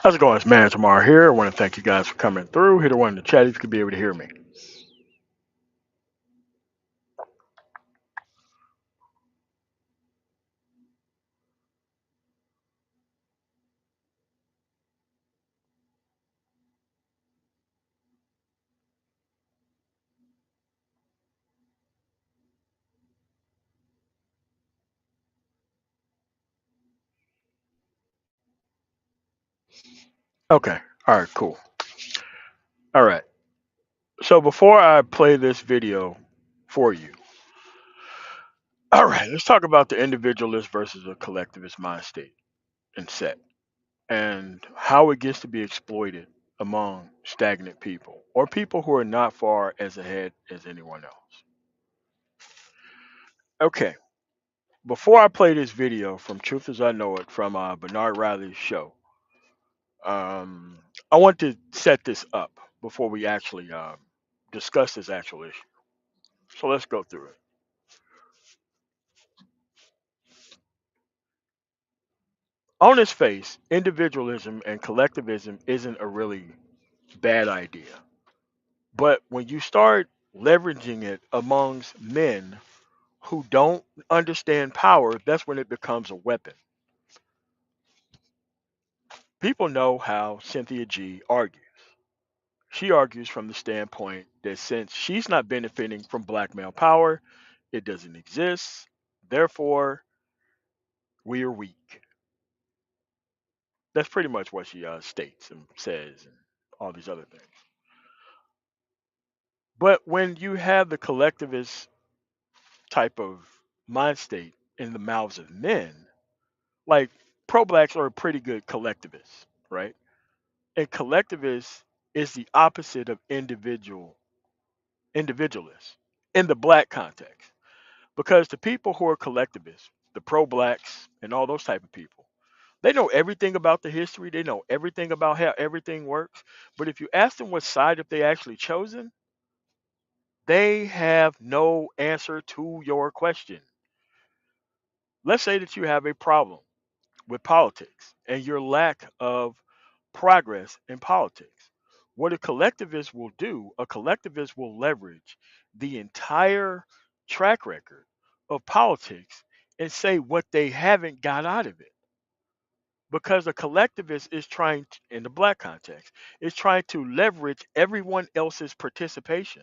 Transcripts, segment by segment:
How's it going? It's Man Tomorrow here. I want to thank you guys for coming through. Hit a one in the chat if you could be able to hear me. Okay. All right, cool. All right. So before I play this video for you, all right, let's talk about the individualist versus a collectivist mind state and set and how it gets to be exploited among stagnant people or people who are not far as ahead as anyone else. Okay. Before I play this video from Truth as I Know It from Bernard Riley's show, Um, I want to set this up before we actually discuss this actual issue. So let's go through it. On its face, individualism and collectivism isn't a really bad idea. But when you start leveraging it amongst men who don't understand power, that's when it becomes a weapon. People know how Cynthia G argues. She argues from the standpoint that since she's not benefiting from black male power, it doesn't exist. Therefore, we are weak. That's pretty much what she states and says and all these other things. But when you have the collectivist type of mind state in the mouths of men, like pro blacks are a pretty good collectivists, right? And collectivist is the opposite of individualist in the black context. Because the people who are collectivists, the pro blacks and all those type of people, they know everything about the history. They know everything about how everything works. But if you ask them what side have they actually chosen, they have no answer to your question. Let's say that you have a problem with politics and your lack of progress in politics. What a collectivist will do, a collectivist will leverage the entire track record of politics and say what they haven't got out of it. Because a collectivist is trying to, in the black context, is trying to leverage everyone else's participation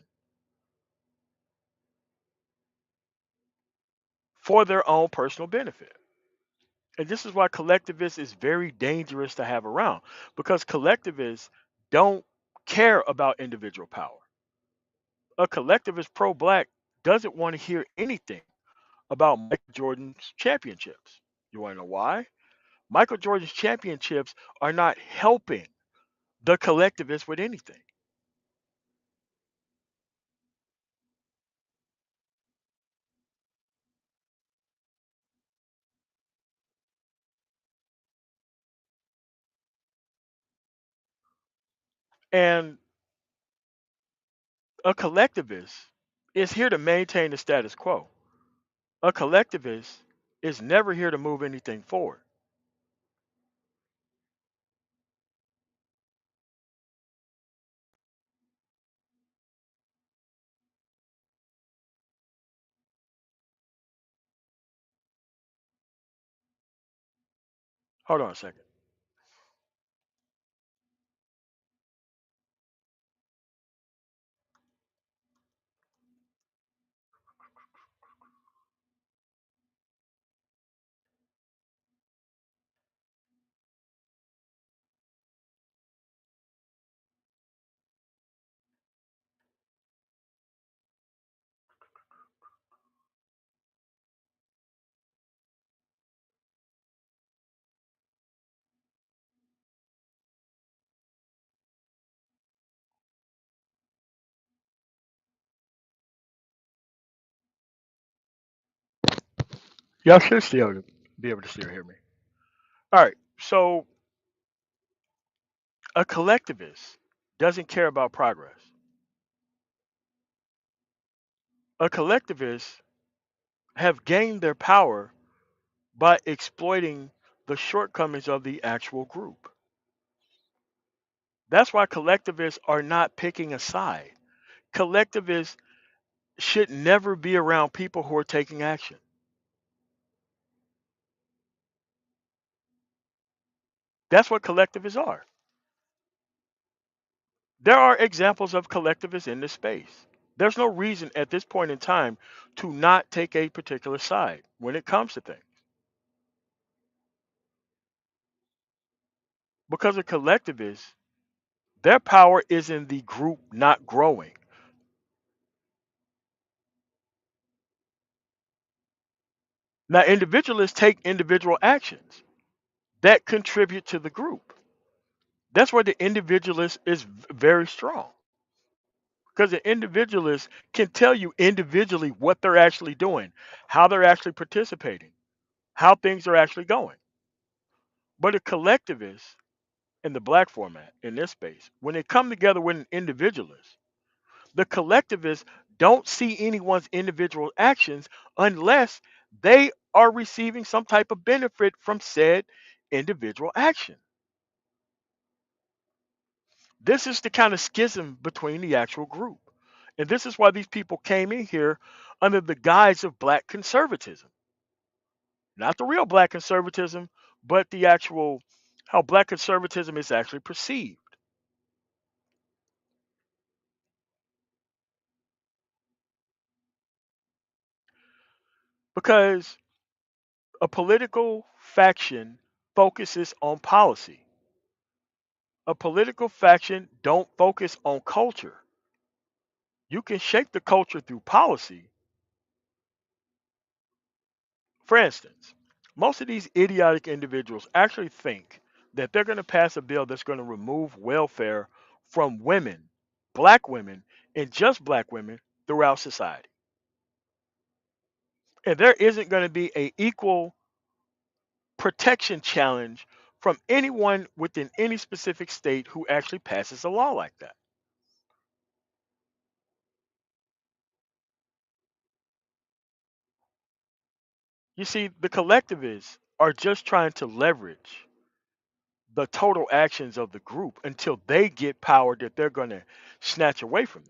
for their own personal benefit. And this is why collectivists is very dangerous to have around because collectivists don't care about individual power. A collectivist pro black doesn't want to hear anything about Michael Jordan's championships. You want to know why? Michael Jordan's championships are not helping the collectivists with anything. And a collectivist is here to maintain the status quo. A collectivist is never here to move anything forward. Hold on a second. Y'all should still be able to still hear me. All right. So a collectivist doesn't care about progress. A collectivist have gained their power by exploiting the shortcomings of the actual group. That's why collectivists are not picking a side. Collectivists should never be around people who are taking action. That's what collectivists are. There are examples of collectivists in this space. There's no reason at this point in time to not take a particular side when it comes to things. Because a collectivist, their power is in the group not growing. Now, individualists take individual actions that contribute to the group. That's where the individualist is very strong. Because the individualist can tell you individually what they're actually doing, how they're actually participating, how things are actually going. But a collectivist in the black format in this space, when they come together with an individualist, the collectivists don't see anyone's individual actions unless they are receiving some type of benefit from said individual action. This is the kind of schism between the actual group. And this is why these people came in here under the guise of black conservatism. Not the real black conservatism, but the actual how black conservatism is actually perceived. Because a political faction focuses on policy. A political faction don't focus on culture. You can shape the culture through policy. For instance, most of these idiotic individuals actually think that they're going to pass a bill that's going to remove welfare from women, black women, and just black women throughout society. And there isn't going to be a equal protection challenge from anyone within any specific state who actually passes a law like that. You see, the collectivists are just trying to leverage the total actions of the group until they get power that they're going to snatch away from them.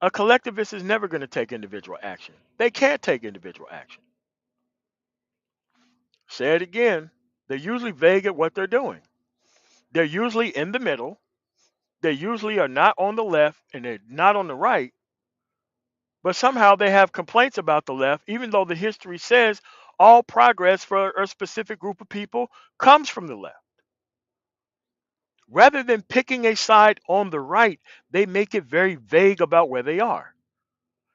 A collectivist is never going to take individual action. They can't take individual action. Say it again. They're usually vague at what they're doing. They're usually in the middle. They usually are not on the left and they're not on the right, but somehow they have complaints about the left, even though the history says all progress for a specific group of people comes from the left. Rather than picking a side on the right, they make it very vague about where they are,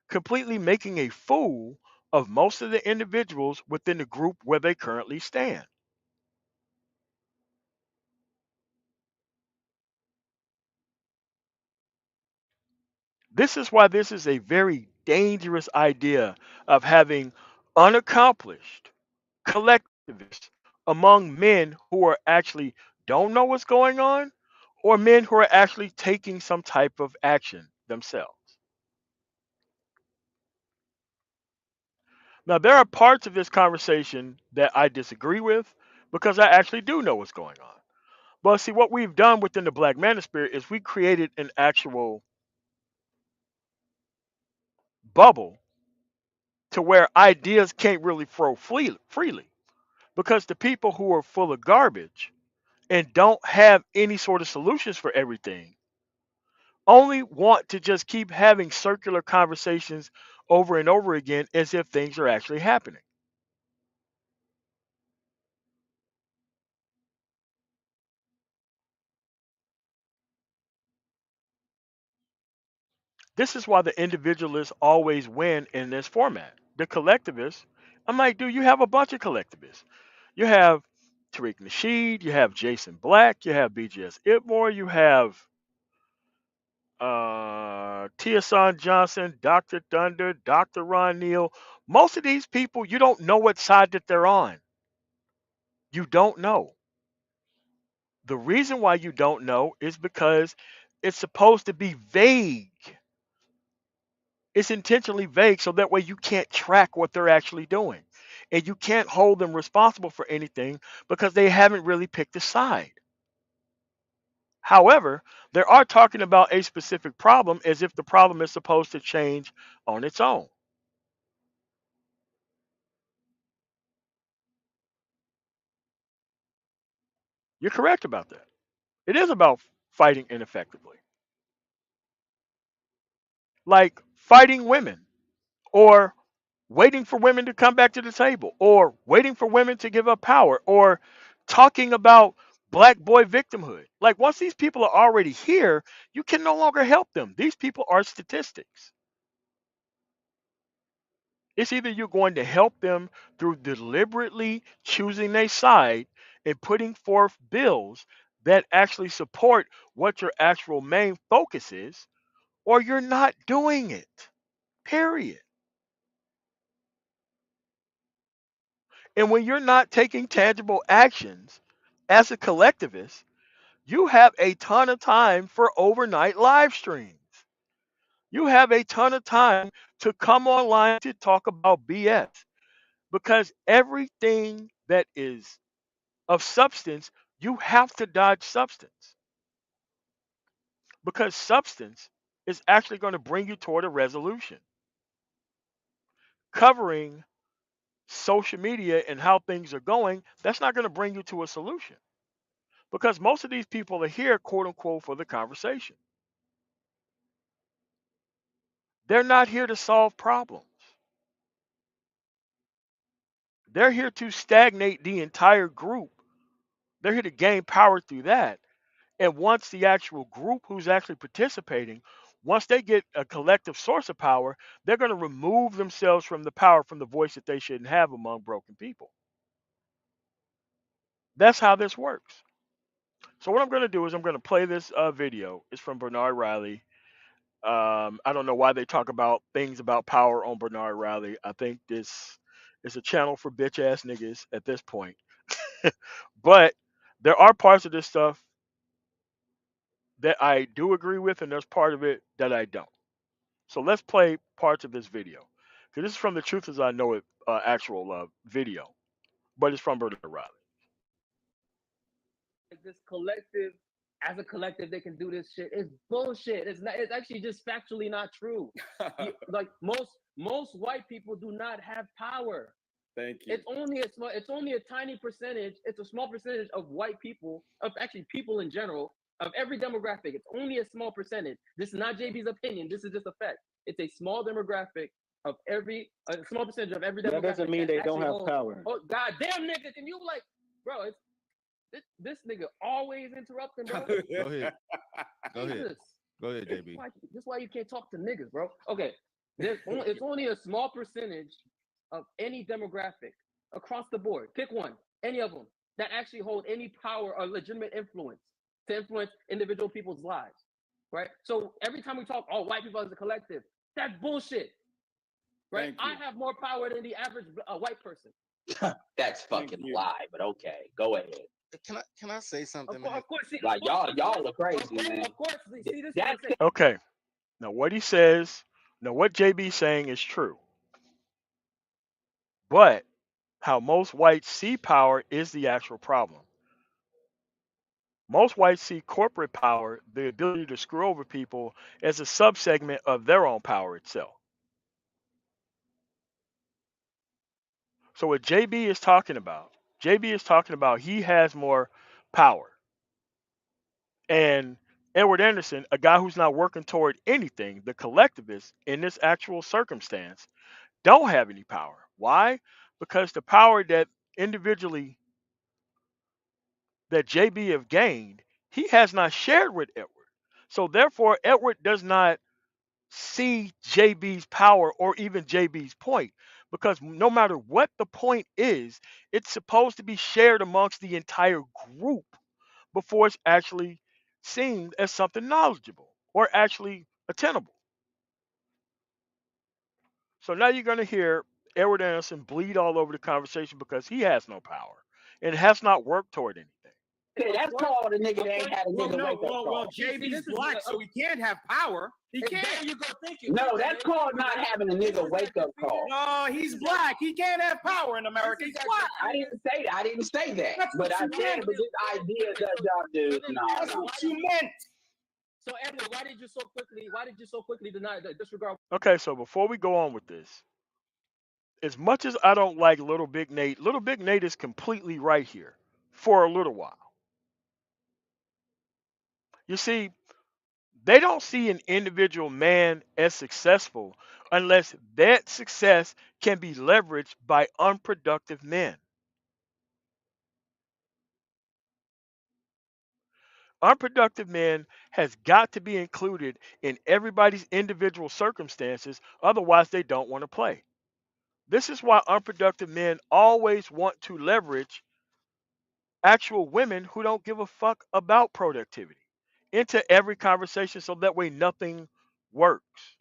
completely making a fool of most of the individuals within the group where they currently stand. This is why this is a very dangerous idea of having unaccomplished collectivists among men who are actually don't know what's going on or men who are actually taking some type of action themselves. Now, there are parts of this conversation that I disagree with because I actually do know what's going on. But see, what we've done within the Black Manosphere is we created an actual bubble to where ideas can't really flow freely because the people who are full of garbage and don't have any sort of solutions for everything only want to just keep having circular conversations over and over again as if things are actually happening. This is why the individualists always win in this format. The collectivists, I'm like, dude, you have a bunch of collectivists. You have Tariq Nasheed, you have Jason Black, you have BGS Itmore, you have Tiason Johnson, Dr. Thunder, Dr. Ron Neal. Most of these people, you don't know what side that they're on. You don't know. The reason why you don't know is because it's supposed to be vague. It's intentionally vague so that way you can't track what they're actually doing. And you can't hold them responsible for anything because they haven't really picked a side. However, they are talking about a specific problem as if the problem is supposed to change on its own. You're correct about that. It is about fighting ineffectively. Like fighting women or waiting for women to come back to the table or waiting for women to give up power or talking about black boy victimhood. Like once these people are already here, you can no longer help them. These people are statistics. It's either you're going to help them through deliberately choosing a side and putting forth bills that actually support what your actual main focus is, or you're not doing it. Period. And when you're not taking tangible actions as a collectivist, you have a ton of time for overnight live streams. You have a ton of time to come online to talk about BS because everything that is of substance, you have to dodge substance because substance is actually going to bring you toward a resolution. Covering social media and how things are going, that's not going to bring you to a solution because most of these people are here, quote unquote, for the conversation. They're not here to solve problems. They're here to stagnate the entire group. They're here to gain power through that. And once the actual group who's actually participating, once they get a collective source of power, they're going to remove themselves from the power, from the voice that they shouldn't have among broken people. That's how this works. So what I'm going to do is I'm going to play this video. It's from Bernard Riley. I don't know why they talk about things about power on Bernard Riley. I think this is a channel for bitch ass niggas at this point. But there are parts of this stuff that I do agree with, and there's part of it that I don't. So let's play parts of this video. Because this is from the Truth as I Know It actual video, but it's from Bernard Riley. This collective, as a collective, they can do this shit. It's bullshit. It's not. It's actually just factually not true. Like most white people do not have power. Thank you. It's only a small. It's only a tiny percentage. It's a small percentage of white people, of actually people in general, of every demographic. It's only a small percentage. This is not JB's opinion. This is just a fact. It's a small demographic of a small percentage of every demographic. That doesn't mean they don't have power. Oh goddamn, nigga! Can you like, bro? It's this nigga always interrupting, bro. Go ahead. Go ahead. Jesus. Go ahead, JB. That's why you can't talk to niggas, bro. Okay. It's only a small percentage of any demographic across the board. Pick one, any of them, that actually hold any power or legitimate influence to influence individual people's lives, right? So every time we talk, oh, white people as a collective, that's bullshit, right? I have more power than the average white person. That's fucking lie, but okay, go ahead. Can I say something? Of course, see, Like y'all are crazy, man. Of course, see this. Okay. Now what he says, now what JB's saying is true. But how most whites see power is the actual problem. Most whites see corporate power, the ability to screw over people, as a subsegment of their own power itself. So what JB is talking about he has more power. And Edward Anderson, a guy who's not working toward anything, the collectivists in this actual circumstance, don't have any power. Why? Because the power that individually that JB have gained, he has not shared with Edward. So therefore, Edward does not see JB's power or even JB's point. Because no matter what the point is, it's supposed to be shared amongst the entire group before it's actually seen as something knowledgeable or actually attainable. So now you're going to hear Edward Anderson bleed all over the conversation because he has no power and has not worked toward anything. Okay, that's called a nigga that ain't had a nigga wake up call. Well, JB's black, so he can't have power. He can't. There you go. Thank you. No, that's called not having a nigga wake up call. No, he's black. He can't have power in America. He's black. I didn't say that. I didn't say that. That's But what I you said, meant. but this idea that y'all do, That's no. what you meant. So Edward, why did you so quickly deny disregard? Okay, so before we go on with this, as much as I don't like Little Big Nate is completely right here for a little while. You see, they don't see an individual man as successful unless that success can be leveraged by unproductive men. Unproductive men has got to be included in everybody's individual circumstances, otherwise they don't want to play. This is why unproductive men always want to leverage actual women who don't give a fuck about productivity into every conversation so that way nothing works.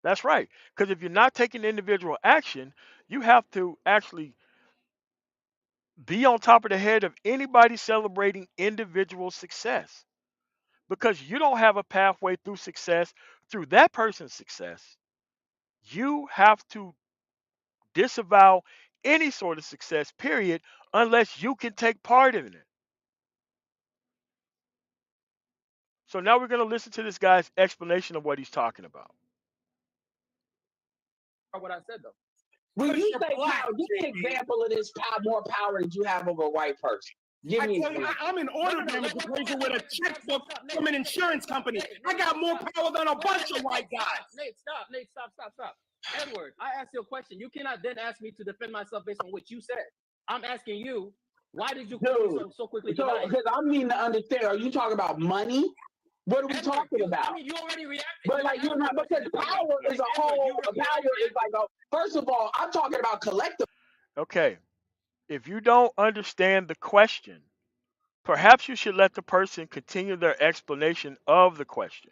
That's right. Because if you're not taking individual action, you have to actually be on top of the head of anybody celebrating individual success. Because you don't have a pathway through success through that person's success. You have to disavow any sort of success, period, unless you can take part in it. So now we're going to listen to this guy's explanation of what he's talking about. What I said though. When you say power, give me an example of this more power that you have over a white person. Give me an example. I'm an order damage appraiser with a checkbook from an insurance company. I got more power than a bunch of white guys. Nate, stop. Edward, I asked you a question. You cannot then ask me to defend myself based on what you said. I'm asking you, why did you so quickly deny it? Because I mean to understand, are you talking about money? What are we talking about? I mean, you already reacted. But like you're not, because power is a whole. Power is like a. First of all, I'm talking about collective. Okay. If you don't understand the question, perhaps you should let the person continue their explanation of the question.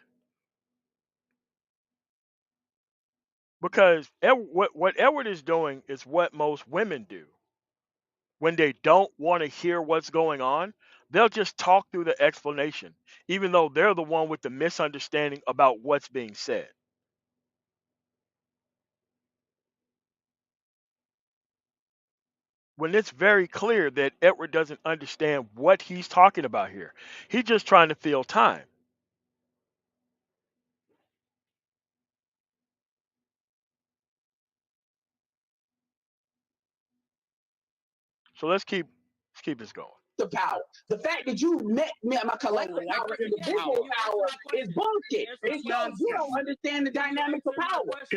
Because what Edward is doing is what most women do. When they don't want to hear what's going on, they'll just talk through the explanation, even though they're the one with the misunderstanding about what's being said. When it's very clear that Edward doesn't understand what he's talking about here, he's just trying to fill time. So let's keep this going. The power. The fact that you met my collective power, individual power, is bullshit. It shows you don't understand the dynamics of power. It's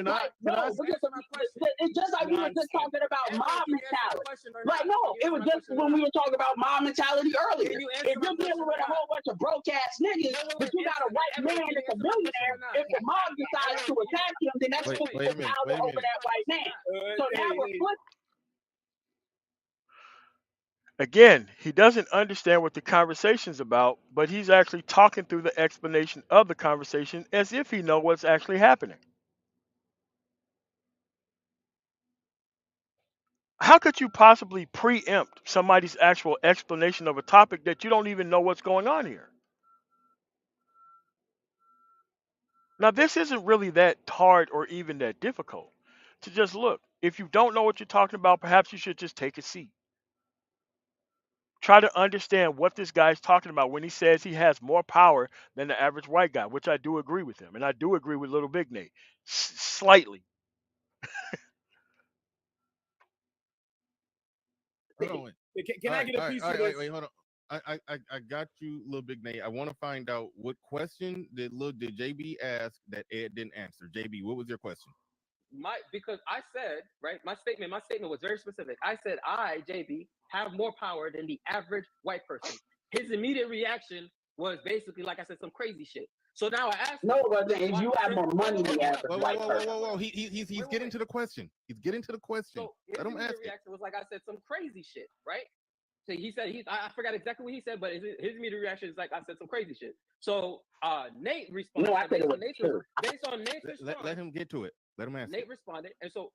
just like we were just talking about mob mentality. Like, no, it was just when we were talking about mob mentality earlier. If you're dealing with a whole bunch of broke ass niggas, but you got a white man that's a millionaire, if the mob decides to attack him, then that's power over that white man. So now we're flipping. Again, he doesn't understand what the conversation's about, but he's actually talking through the explanation of the conversation as if he knows what's actually happening. How could you possibly preempt somebody's actual explanation of a topic that you don't even know what's going on here? Now, this isn't really that hard or even that difficult to just look. If you don't know what you're talking about, perhaps you should just take a seat. Try to understand what this guy's talking about when he says he has more power than the average white guy, which I do agree with him. And I do agree with Little Big Nate. Slightly. Can I get a piece of this? Wait, hold on. I got you, Little Big Nate. I want to find out what question did JB ask that Ed didn't answer. JB, what was your question? Because I said, right, my statement was very specific. I said, JB, have more power than the average white person. His immediate reaction was basically, like I said, some crazy shit. So now I asked him, if you have more money than the average white person. Whoa. He's getting to the question. He's getting to the question. So his immediate reaction was, like I said, some crazy shit, right? So he said, I forgot exactly what he said, but his immediate reaction is like, I said some crazy shit. So Nate responded. No, I said it was true. Based on Nate's response. Let him get to it. Let him answer. Nate responded, and so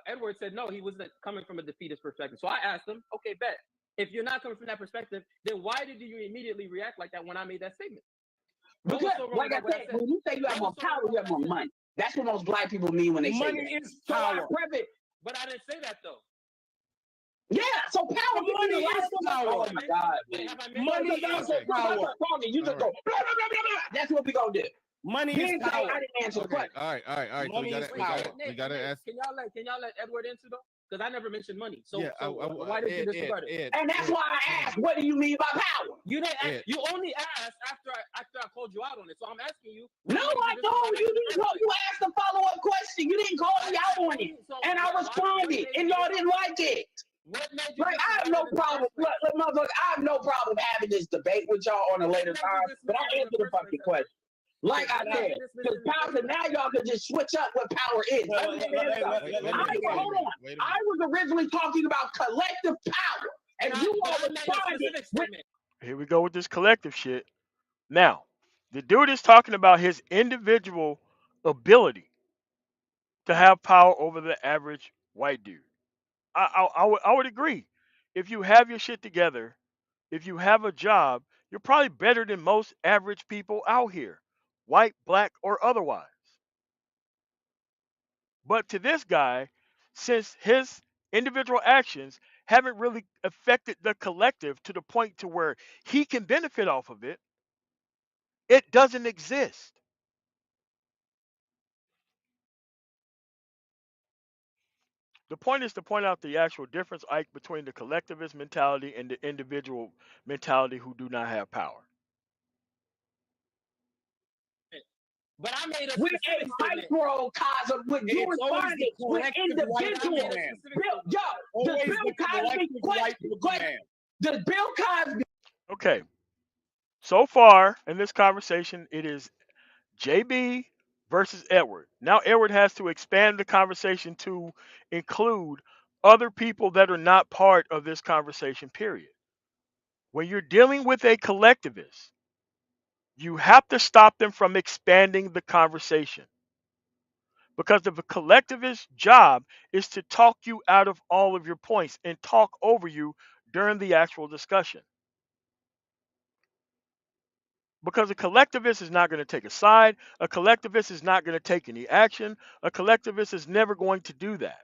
Edward said no, he wasn't coming from a defeatist perspective. So I asked him, okay, bet. If you're not coming from that perspective, then why did you immediately react like that when I made that statement? Because, like I said, when you say you have more power, you have more money. That's what most black people mean when they say Money is power. But I didn't say that though. Yeah, so power. Money is power. Oh my God, man. Money is power. You just go blah, blah, blah, blah, blah. That's what we gonna do. Money You is didn't say power. I didn't answer the question. All right. So Money is we gotta ask. Can y'all let Edward answer though? Because I never mentioned money. So, Yeah, why did you disregard it? And that's why I asked, what do you mean by power? You didn't ask, you only asked after I called you out on it. So I'm asking you. No, I don't. You didn't call. You asked a follow-up question. You didn't call me out on it, and I responded, and y'all didn't like it. What made you Like, I have no problem. Look, motherfucker, I have no problem having this debate with y'all on a later time, but I answer the fucking question. Like I said, because power, now y'all can just switch up what power is. Hold on. I was originally talking about collective power, and you all responded with. Here we go with this collective shit. Now, the dude is talking about his individual ability to have power over the average white dude. I would agree. If you have your shit together, if you have a job, you're probably better than most average people out here, white, black, or otherwise. But to this guy, since his individual actions haven't really affected the collective to the point to where he can benefit off of it, it doesn't exist. The point is to point out the actual difference, Ike, between the collectivist mentality and the individual mentality who do not have power. But I made a with a microcosm, with you responded with individual. Does Bill Cosby? Okay. So far in this conversation, it is JB versus Edward. Now Edward has to expand the conversation to include other people that are not part of this conversation, period. When you're dealing with a collectivist, you have to stop them from expanding the conversation. Because the collectivist job is to talk you out of all of your points and talk over you during the actual discussion. Because a collectivist is not going to take a side. A collectivist is not going to take any action. A collectivist is never going to do that.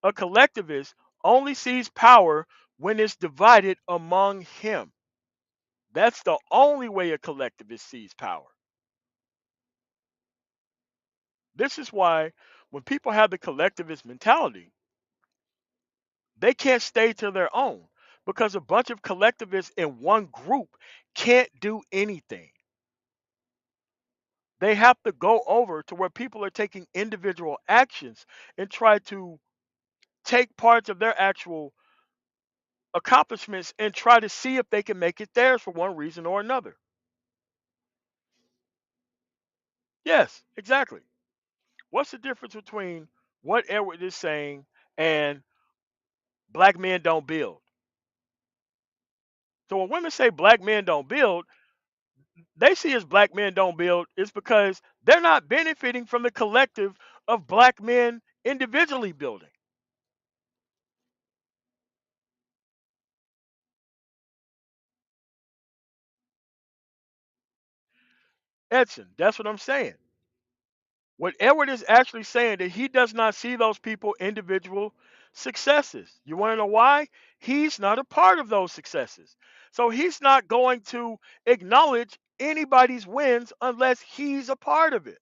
A collectivist only sees power when it's divided among him. That's the only way a collectivist sees power. This is why when people have the collectivist mentality, they can't stay to their own because a bunch of collectivists in one group can't do anything. They have to go over to where people are taking individual actions and try to take parts of their actual accomplishments and try to see if they can make it theirs for one reason or another. Yes, exactly. What's the difference between what Edward is saying and black men don't build? So when women say black men don't build, they see as black men don't build is because they're not benefiting from the collective of black men individually building. Edson, that's what I'm saying. What Edward is actually saying that he does not see those people individual successes. You want to know why? He's not a part of those successes. So he's not going to acknowledge anybody's wins unless he's a part of it.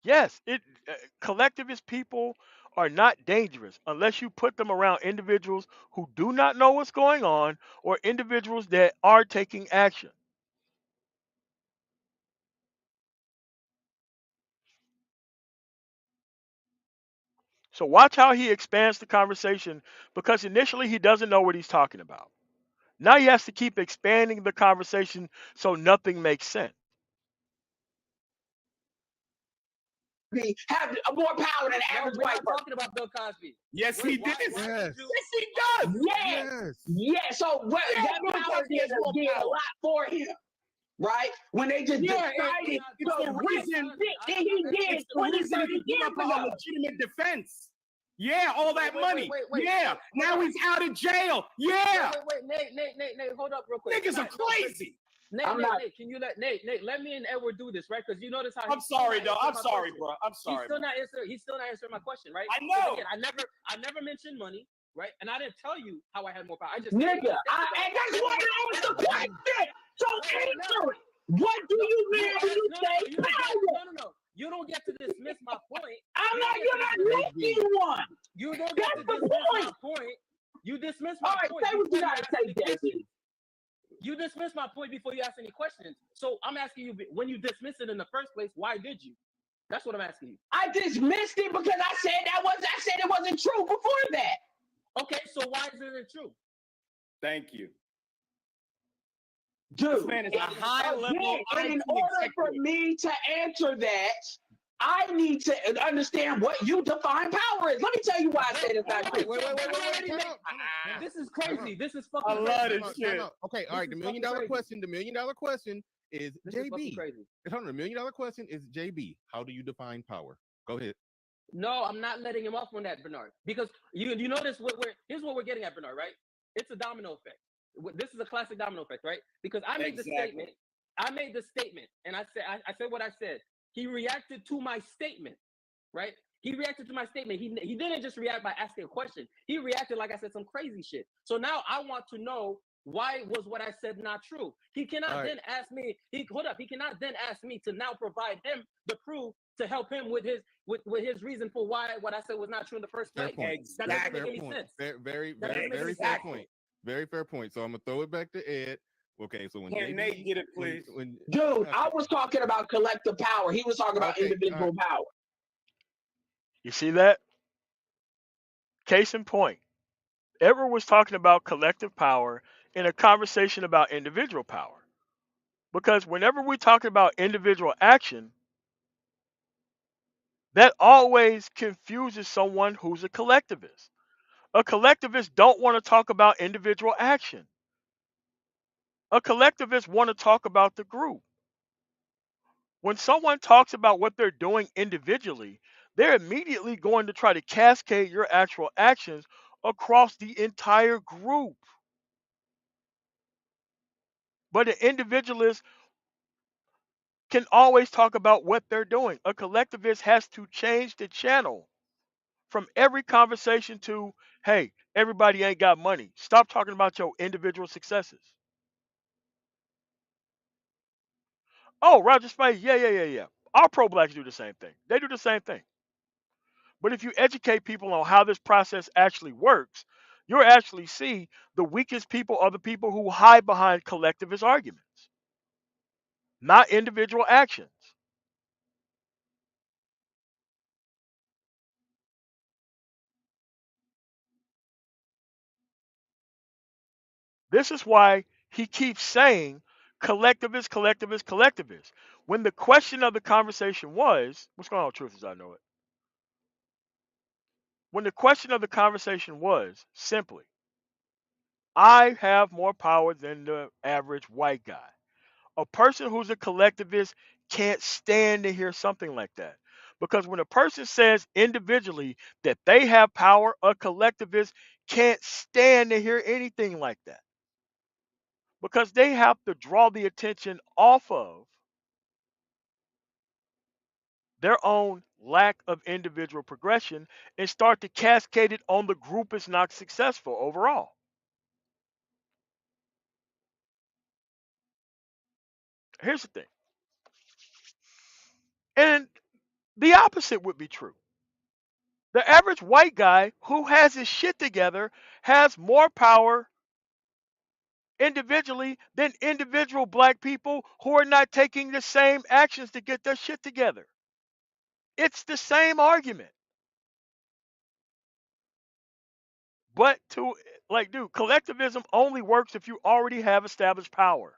Yes, collectivist people are not dangerous unless you put them around individuals who do not know what's going on or individuals that are taking action. So watch how he expands the conversation because initially he doesn't know what he's talking about. Now he has to keep expanding the conversation so nothing makes sense. Have more power than average white person. Talking about Bill Cosby. Yes, he did. Yes, he does. Yes. So what? That power did a lot for him. right? When they just Yeah, decided it's the reason. he did It's the reason he gave up a legitimate defense. Yeah, all that money. Yeah, now he's out of jail. Yeah. Wait, Nate, hold up real quick. Niggas are crazy. Nate, can you let Nate, let me and Edward do this, right? Because you notice how I'm sorry, though. I'm sorry, bro. I'm sorry. He's still not answering my question, right? I know. Again, I never mentioned money, right? And I didn't tell you how I had more power. I just and that's why I asked the question. So answer it. What do you mean when you say power? No. You don't get to dismiss my point. You're not making one. You don't get to dismiss my point. You dismiss my point. All right, say what you gotta say, Jesse. You dismissed my point before you asked any questions. So I'm asking you, when you dismissed it in the first place, why did you? That's what I'm asking you. I dismissed it because I said it wasn't true before that. Okay, so why isn't it true? Thank you. Dude, this man is a high level. And in order for me to answer that, I need to understand what you define power is. Let me tell you why I say this. Wait. This is crazy. This is fucking. I love this shit. Okay, all right. The $1 million question. The $1 million question is JB. Hold on. The $1 million question is JB. How do you define power? Go ahead. No, I'm not letting him off on that, Bernard. Because you notice here's what we're getting at, Bernard. Right? It's a domino effect. This is a classic domino effect, right? Because I made the statement. I made the statement, and I said what I said. He reacted to my statement, right? He reacted to my statement. He didn't just react by asking a question. He reacted like I said some crazy shit. So now I want to know why was what I said not true. He cannot then ask me. He cannot then ask me to now provide him the proof to help him with his reason for why what I said was not true in the first place. That doesn't make any sense. Very fair point. Very fair point. So I'm gonna throw it back to Ed. Okay, so when Nate get it, please. Dude, I was talking about collective power. He was talking about individual power. You see that? Case in point. Edward was talking about collective power in a conversation about individual power. Because whenever we're talking about individual action, that always confuses someone who's a collectivist. A collectivist don't want to talk about individual action. A collectivist want to talk about the group. When someone talks about what they're doing individually, they're immediately going to try to cascade your actual actions across the entire group. But an individualist can always talk about what they're doing. A collectivist has to change the channel from every conversation to, hey, everybody ain't got money. Stop talking about your individual successes. Oh, Roger Spade, yeah. Our pro-blacks do the same thing. They do the same thing. But if you educate people on how this process actually works, you'll actually see the weakest people are the people who hide behind collectivist arguments, not individual actions. This is why he keeps saying collectivist. When the question of the conversation was, what's going on, Truth, as I know it? When the question of the conversation was simply, I have more power than the average white guy. A person who's a collectivist can't stand to hear something like that. Because when a person says individually that they have power, a collectivist can't stand to hear anything like that. Because they have to draw the attention off of their own lack of individual progression and start to cascade it on the group is not successful overall. Here's the thing. And the opposite would be true. The average white guy who has his shit together has more power individually than individual black people who are not taking the same actions to get their shit together. It's the same argument. But dude, collectivism only works if you already have established power.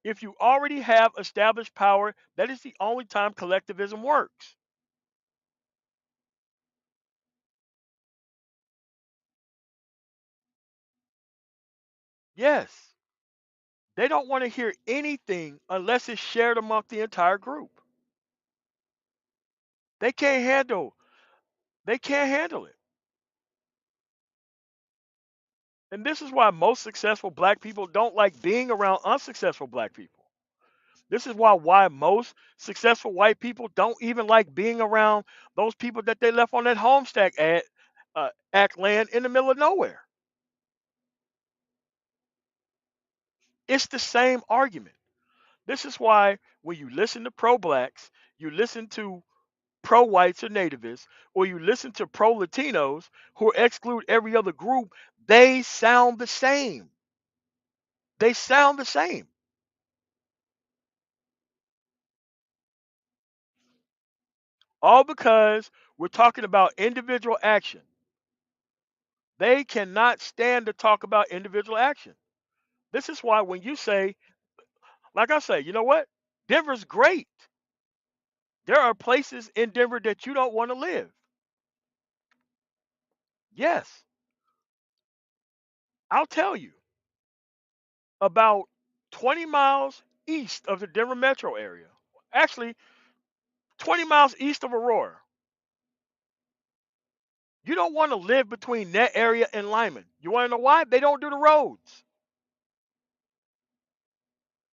If you already have established power, that is the only time collectivism works. Yes. They don't want to hear anything unless it's shared among the entire group. They can't handle it. And this is why most successful black people don't like being around unsuccessful black people. This is why most successful white people don't even like being around those people that they left on that homestead act land in the middle of nowhere. It's the same argument. This is why when you listen to pro-blacks, you listen to pro-whites or nativists, or you listen to pro-Latinos who exclude every other group, they sound the same. They sound the same. All because we're talking about individual action. They cannot stand to talk about individual action. This is why when you say, like I say, you know what? Denver's great. There are places in Denver that you don't want to live. Yes, I'll tell you. About 20 miles east of the Denver metro area, actually 20 miles east of Aurora, you don't want to live between that area and Lyman. You want to know why? They don't do the roads.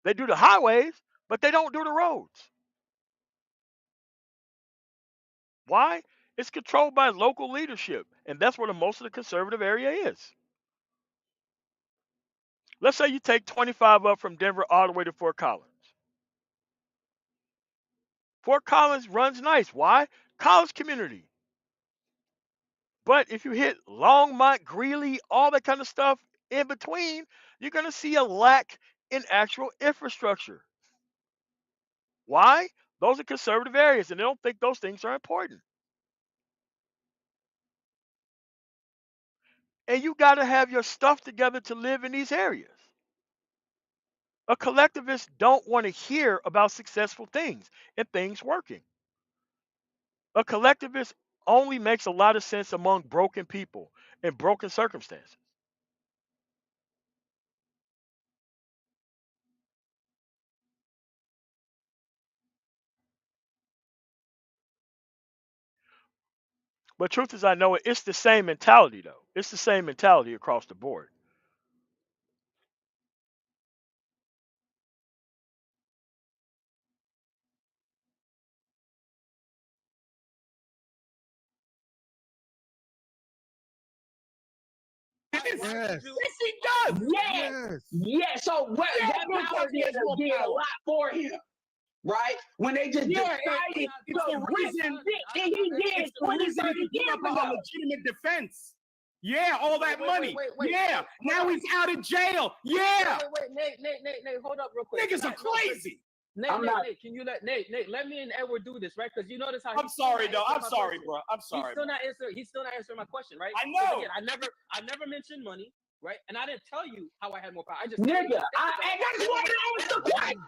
They do the highways, but they don't do the roads. Why? It's controlled by local leadership, and that's where the most of the conservative area is. Let's say you take 25 up from Denver all the way to Fort Collins. Fort Collins runs nice. Why? College community. But if you hit Longmont, Greeley, all that kind of stuff in between, you're going to see a lack in actual infrastructure. Why? Those are conservative areas, and they don't think those things are important. And you got to have your stuff together to live in these areas. A collectivist don't want to hear about successful things and things working. A collectivist only makes a lot of sense among broken people in broken circumstances. But truth is, I know it, it's the same mentality, though. It's the same mentality across the board. Yes. Yes, he does. Yes. Yeah. So what that power did a lot for him, right? When they just decided the reason he did it's the reason he came up with a legitimate defense. Yeah, all that money. Yeah, now he's out of jail. Yeah. Wait, Nate, hold up real quick. Niggas are crazy. Nate, can you let me and Edward do this, right? Because you notice how I'm sorry, though. I'm sorry, bro. I'm sorry. He's still not answering my question, right? I know. Again, I never mentioned money, right? And I didn't tell you how I had more power. I just nigga. And that's what I was the question.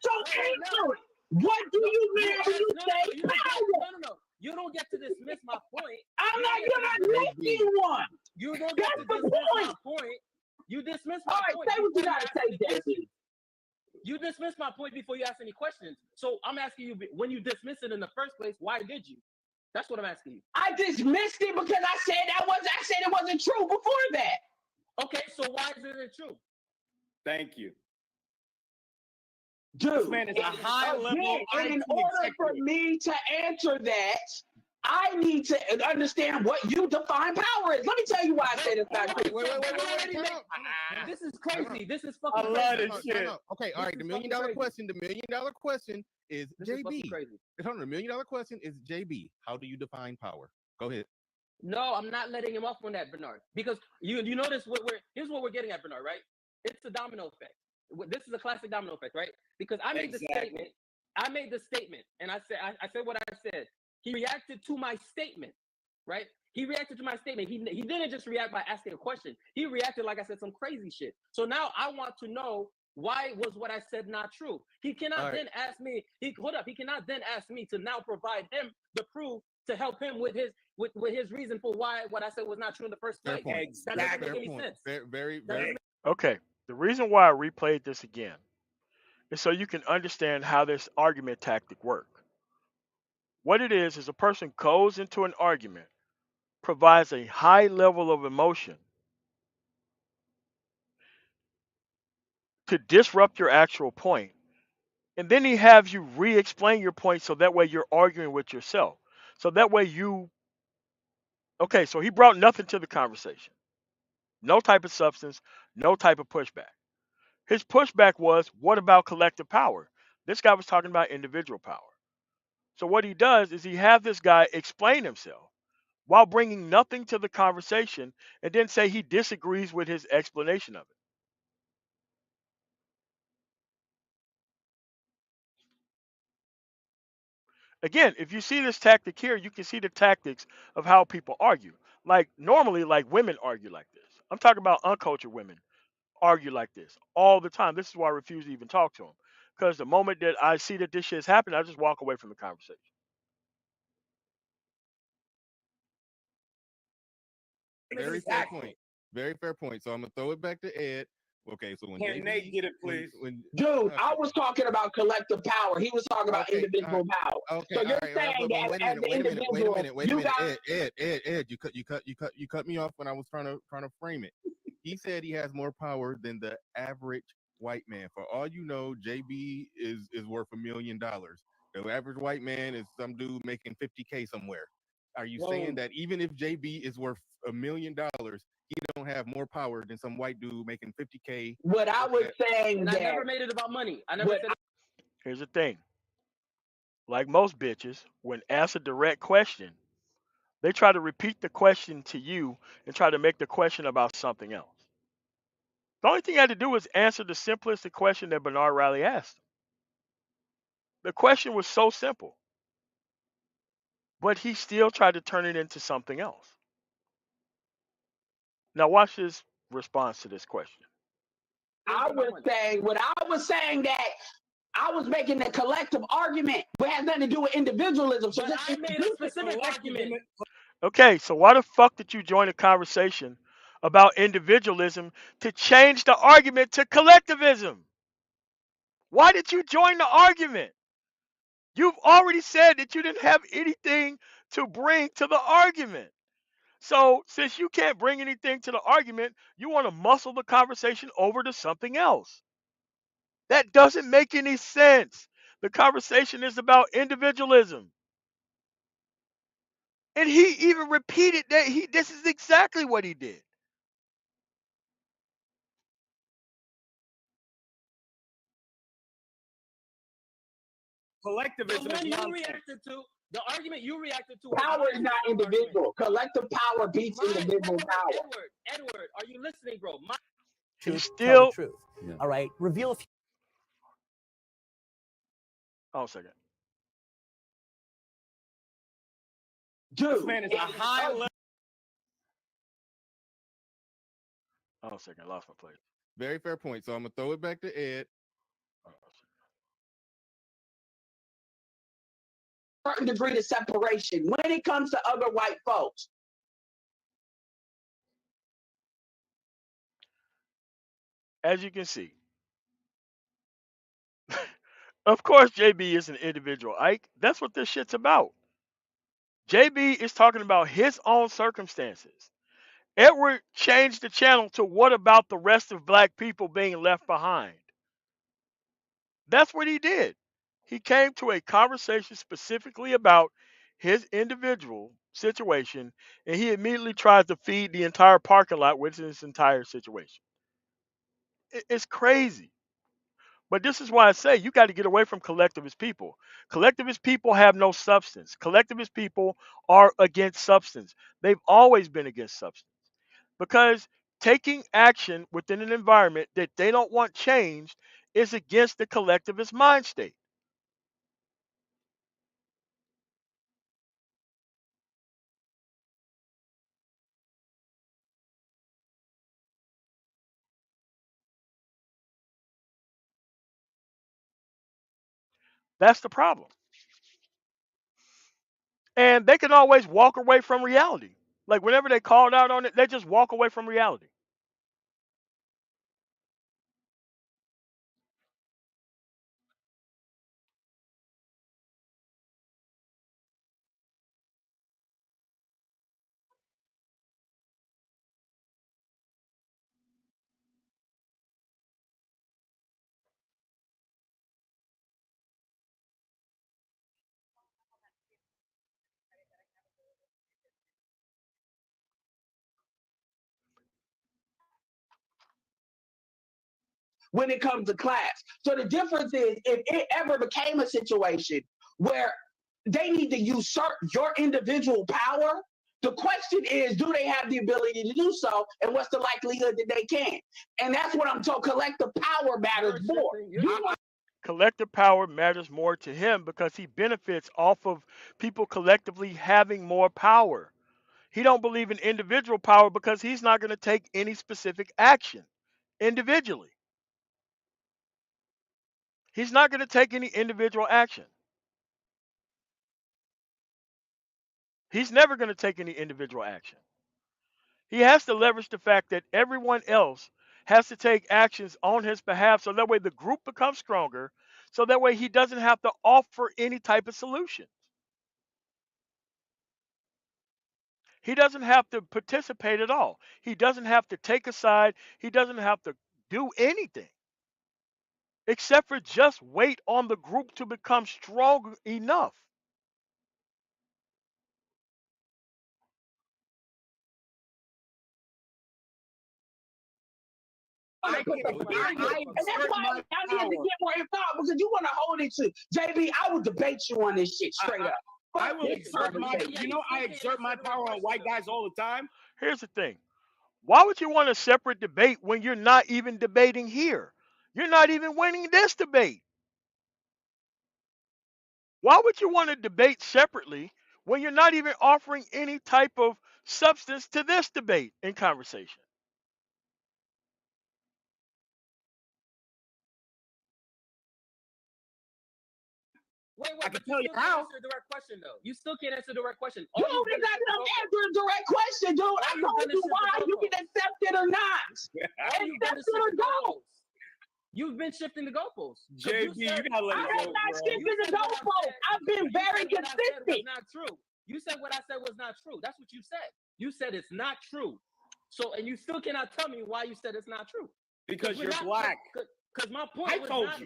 So answer it. What do you mean when you say power? No. You don't get to dismiss my point. I'm not gonna make you one. You don't get to dismiss my point. You dismiss my point. All right, say what you gotta say, Jesse. You dismissed my point before you asked any questions. So I'm asking you, when you dismissed it in the first place, why did you? That's what I'm asking you. I dismissed it because I said it wasn't true before that. Okay, so why isn't it true? Thank you. Dude, this man is a high level. And in order for me to answer that, I need to understand what you define power is. Let me tell you why I say this. This is crazy. This is fucking crazy. I love this shit. Okay, all right. The $1 million question. The $1 million question is JB. The $1 million question is JB. How do you define power? Go ahead. No, I'm not letting him off on that, Bernard. Because you notice here's what we're getting at, Bernard, right? It's a domino effect. This is a classic domino effect, right? Because I made the statement. And I said what I said. He reacted to my statement, right? He reacted to my statement. He didn't just react by asking a question. He reacted like I said some crazy shit. So now I want to know, why was what I said not true? He cannot then ask me. He cannot then ask me to now provide him the proof to help him with his reason for why what I said was not true in the first place. Exactly. That doesn't make any sense. Very. Okay. The reason why I replayed this again is so you can understand how this argument tactic works. What it is a person goes into an argument, provides a high level of emotion to disrupt your actual point, and then he has you re-explain your point so that way you're arguing with yourself. So that way okay, so he brought nothing to the conversation. No type of substance, no type of pushback. His pushback was, what about collective power? This guy was talking about individual power. So what he does is he has this guy explain himself while bringing nothing to the conversation and then say he disagrees with his explanation of it. Again, if you see this tactic here, you can see the tactics of how people argue. Like normally, like women argue like this. I'm talking about uncultured women argue like this all the time. This is why I refuse to even talk to them. Because the moment that I see that this shit is happening, I just walk away from the conversation. Very fair point. Very fair point. So I'm gonna throw it back to Ed. Okay, so when Can Nate get it, please? Dude, I was talking about collective power. He was talking about individual power. Okay, So you're all right, saying that wait as a the individual, you got Ed, you cut me off when I was trying to frame it. He said he has more power than the average white man. For all you know, JB is worth $1 million. The average white man is some dude making 50K somewhere. Are you saying that even if JB is worth $1 million, he don't have more power than some white dude making 50K? What I was saying, and I never made it about money. I never said. Here's the thing. Like most bitches, when asked a direct question, they try to repeat the question to you and try to make the question about something else. The only thing you had to do was answer the simplistic question that Bernard Riley asked. The question was so simple, but he still tried to turn it into something else. Now watch his response to this question. I was saying that I was making a collective argument, but it has nothing to do with individualism. So I made a specific argument. Okay, so why the fuck did you join a conversation about individualism to change the argument to collectivism? Why did you join the argument? You've already said that you didn't have anything to bring to the argument. So, since you can't bring anything to the argument, you want to muscle the conversation over to something else. That doesn't make any sense. The conversation is about individualism. And he even repeated that this is exactly what he did. Collectivism is nonsense. The argument you reacted to. Power is not individual. Collective power beats individual power. Edward, are you listening, bro? Still tell the truth. Yeah. All right, reveal a few. Oh, a second. Dude, this man is a high level. Oh, a second. I lost my place. Very fair point. So I'm gonna throw it back to Ed. Certain degree of separation when it comes to other white folks. As you can see, of course, JB is an individual. Ike, that's what this shit's about. JB is talking about his own circumstances. Edward changed the channel to what about the rest of black people being left behind? That's what he did. He came to a conversation specifically about his individual situation, and he immediately tries to feed the entire parking lot with his entire situation. It's crazy. But this is why I say you got to get away from collectivist people. Collectivist people have no substance. Collectivist people are against substance. They've always been against substance. Because taking action within an environment that they don't want changed is against the collectivist mind state. That's the problem. And they can always walk away from reality. Like whenever they called out on it, they just walk away from reality. when it comes to class. So the difference is, if it ever became a situation where they need to usurp your individual power, the question is, do they have the ability to do so, and what's the likelihood that they can? And that's what I'm talking. Collective power matters more. Collective power matters more to him because he benefits off of people collectively having more power. He don't believe in individual power because he's not going to take any specific action individually. He's not going to take any individual action. He's never going to take any individual action. He has to leverage the fact that everyone else has to take actions on his behalf so that way the group becomes stronger, so that way he doesn't have to offer any type of solution. He doesn't have to participate at all. He doesn't have to take a side. He doesn't have to do anything except for just wait on the group to become strong enough. And that's why I need to get more involved, because you want to hold it to JB. I will debate you on this shit straight up. I will exert my, I exert my power on white guys all the time. Here's the thing. Why would you want a separate debate when you're not even debating here? You're not even winning this debate. Why would you want to debate separately when you're not even offering any type of substance to this debate and conversation? Wait, I can tell you how. Answer the direct question though. You still can't answer the direct question. You don't even got to answer a direct question, dude. I told you why. You can accept it or not. Accept it or don't. You've been shifting the goalposts. JB, you gotta let it go, I am not shifting the goalposts. I've been very consistent. Was not true. You said what I said was not true. That's what you said. You said it's not true. So, and you still cannot tell me why you said it's not true. Because you're black. Because my point was not,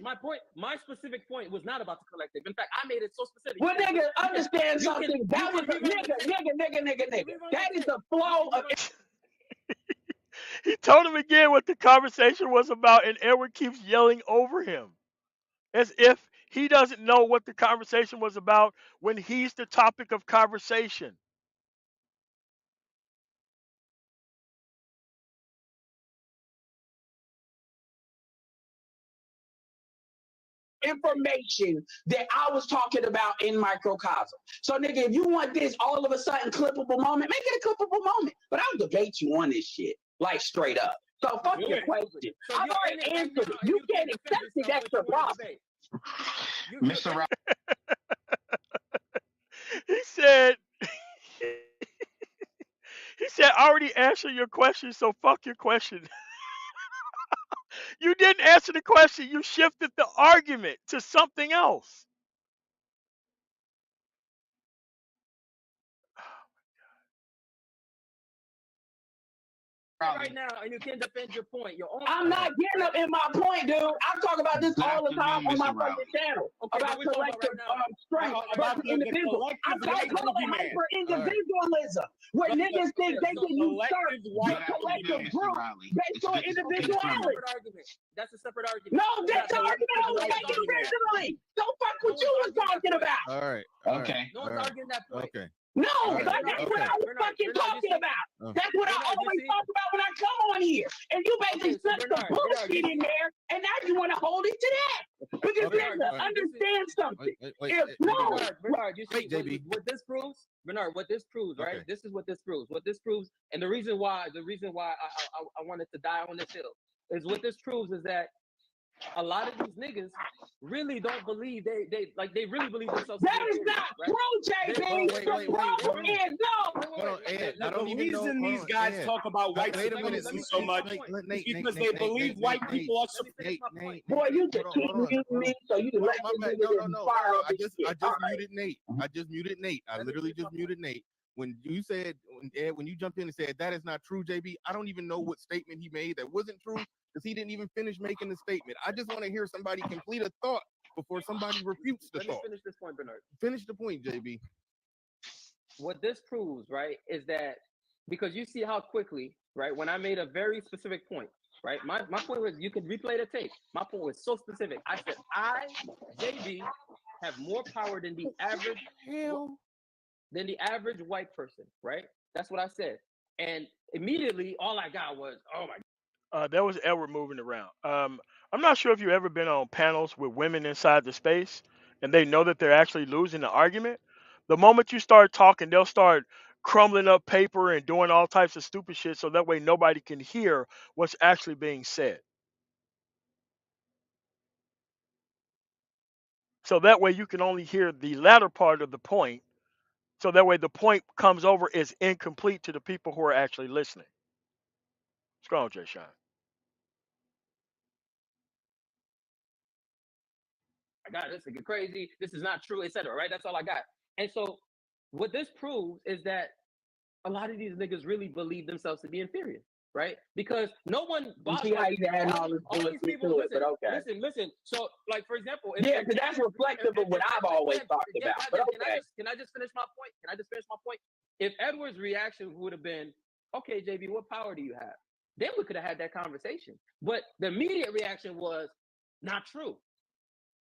my specific point was not about the collective. In fact, I made it so specific. Well, nigga, understand something. That was nigga. That is the flow of. He told him again what the conversation was about, and Edward keeps yelling over him, as if he doesn't know what the conversation was about when he's the topic of conversation. Information that I was talking about in microcosm. So, nigga, if you want this all of a sudden clippable moment, make it a clippable moment. But I'll debate you on this shit, like straight up. So, fuck your question. So I've already answered it. You can't accept it. That's your problem. Mr. He said, I already answered your question, so fuck your question. You didn't answer the question. You shifted the argument to something else. Right now, and you can't defend your point. I'm not getting up in my point, dude. I'm talking about this all the time on my fucking channel. About collective strength versus individual. I'm talking about hyper-individualism, where niggas think they can usurp the collective group based on individuality. That's a separate argument. No, that's the argument I was making originally. Don't fuck what you was talking about. All right. Okay. No one's arguing that point. Okay. No, that's what I was fucking talking about. That's what I always talk about when I come on here. And you basically put the bullshit in there, and now you want to hold it to that. Because listen, understand something. Bernard, you see what this proves? Bernard, what this proves, right? Okay. This is what this proves. What this proves, and the reason why I wanted to die on this hill is what this proves is that a lot of these niggas really don't believe they really believe themselves. That is not true, JB. The reason these guys talk about white supremacy so much is because they believe white people are superior. Boy, you just keep muting me so you can let me fire up. I just muted Nate. I just muted Nate. I literally just muted Nate. When you said, when you jumped in and said that is not true, JB, I don't even know what statement he made that wasn't true, because he didn't even finish making the statement. I just want to hear somebody complete a thought before somebody refutes the thought. Let me finish this point, Bernard. Finish the point, JB. What this proves, right, is that because you see how quickly, right, when I made a very specific point, right? My point was, you could replay the tape. My point was so specific. I said, JB, have more power than the average white person, right? That's what I said. And immediately, all I got was, oh my. That was Edward moving around. I'm not sure if you've ever been on panels with women inside the space and they know that they're actually losing the argument. The moment you start talking, they'll start crumbling up paper and doing all types of stupid shit so that way nobody can hear what's actually being said. So that way you can only hear the latter part of the point. So that way the point comes over as incomplete to the people who are actually listening. What's going on, Jay Sean? I got this nigga crazy. This is not true, etc. Right? That's all I got. And so, what this proves is that a lot of these niggas really believe themselves to be inferior, right? Because no one. You see how you add all these people to it, but okay. Listen. So, like for example, because that's reflective of what I've always talked about. But okay. Can I just finish my point? If Edward's reaction would have been, "Okay, JB, what power do you have?" Then we could have had that conversation. But the immediate reaction was, "Not true."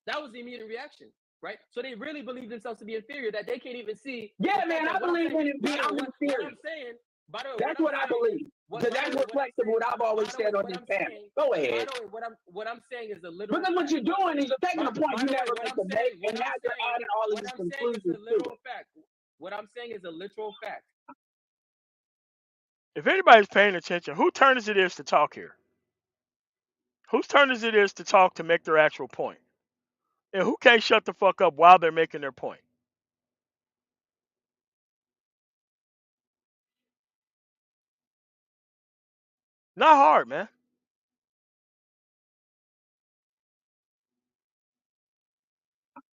That was the immediate reaction, right? So they really believe themselves to be inferior that they can't even see. Yeah, man, I believe in it being inferior. What I'm saying, by the way, that's what I believe. Because that's reflective of what I've always said on this panel. Go ahead. What I'm saying is a little. Because what you're doing is you're taking a point you never meant to make, and now you're adding all of these conclusions to it. What I'm saying is a literal fact. If anybody's paying attention, whose turn is it is to talk here? Whose turn is it is to talk to make their actual point? And who can't shut the fuck up while they're making their point? Not hard, man.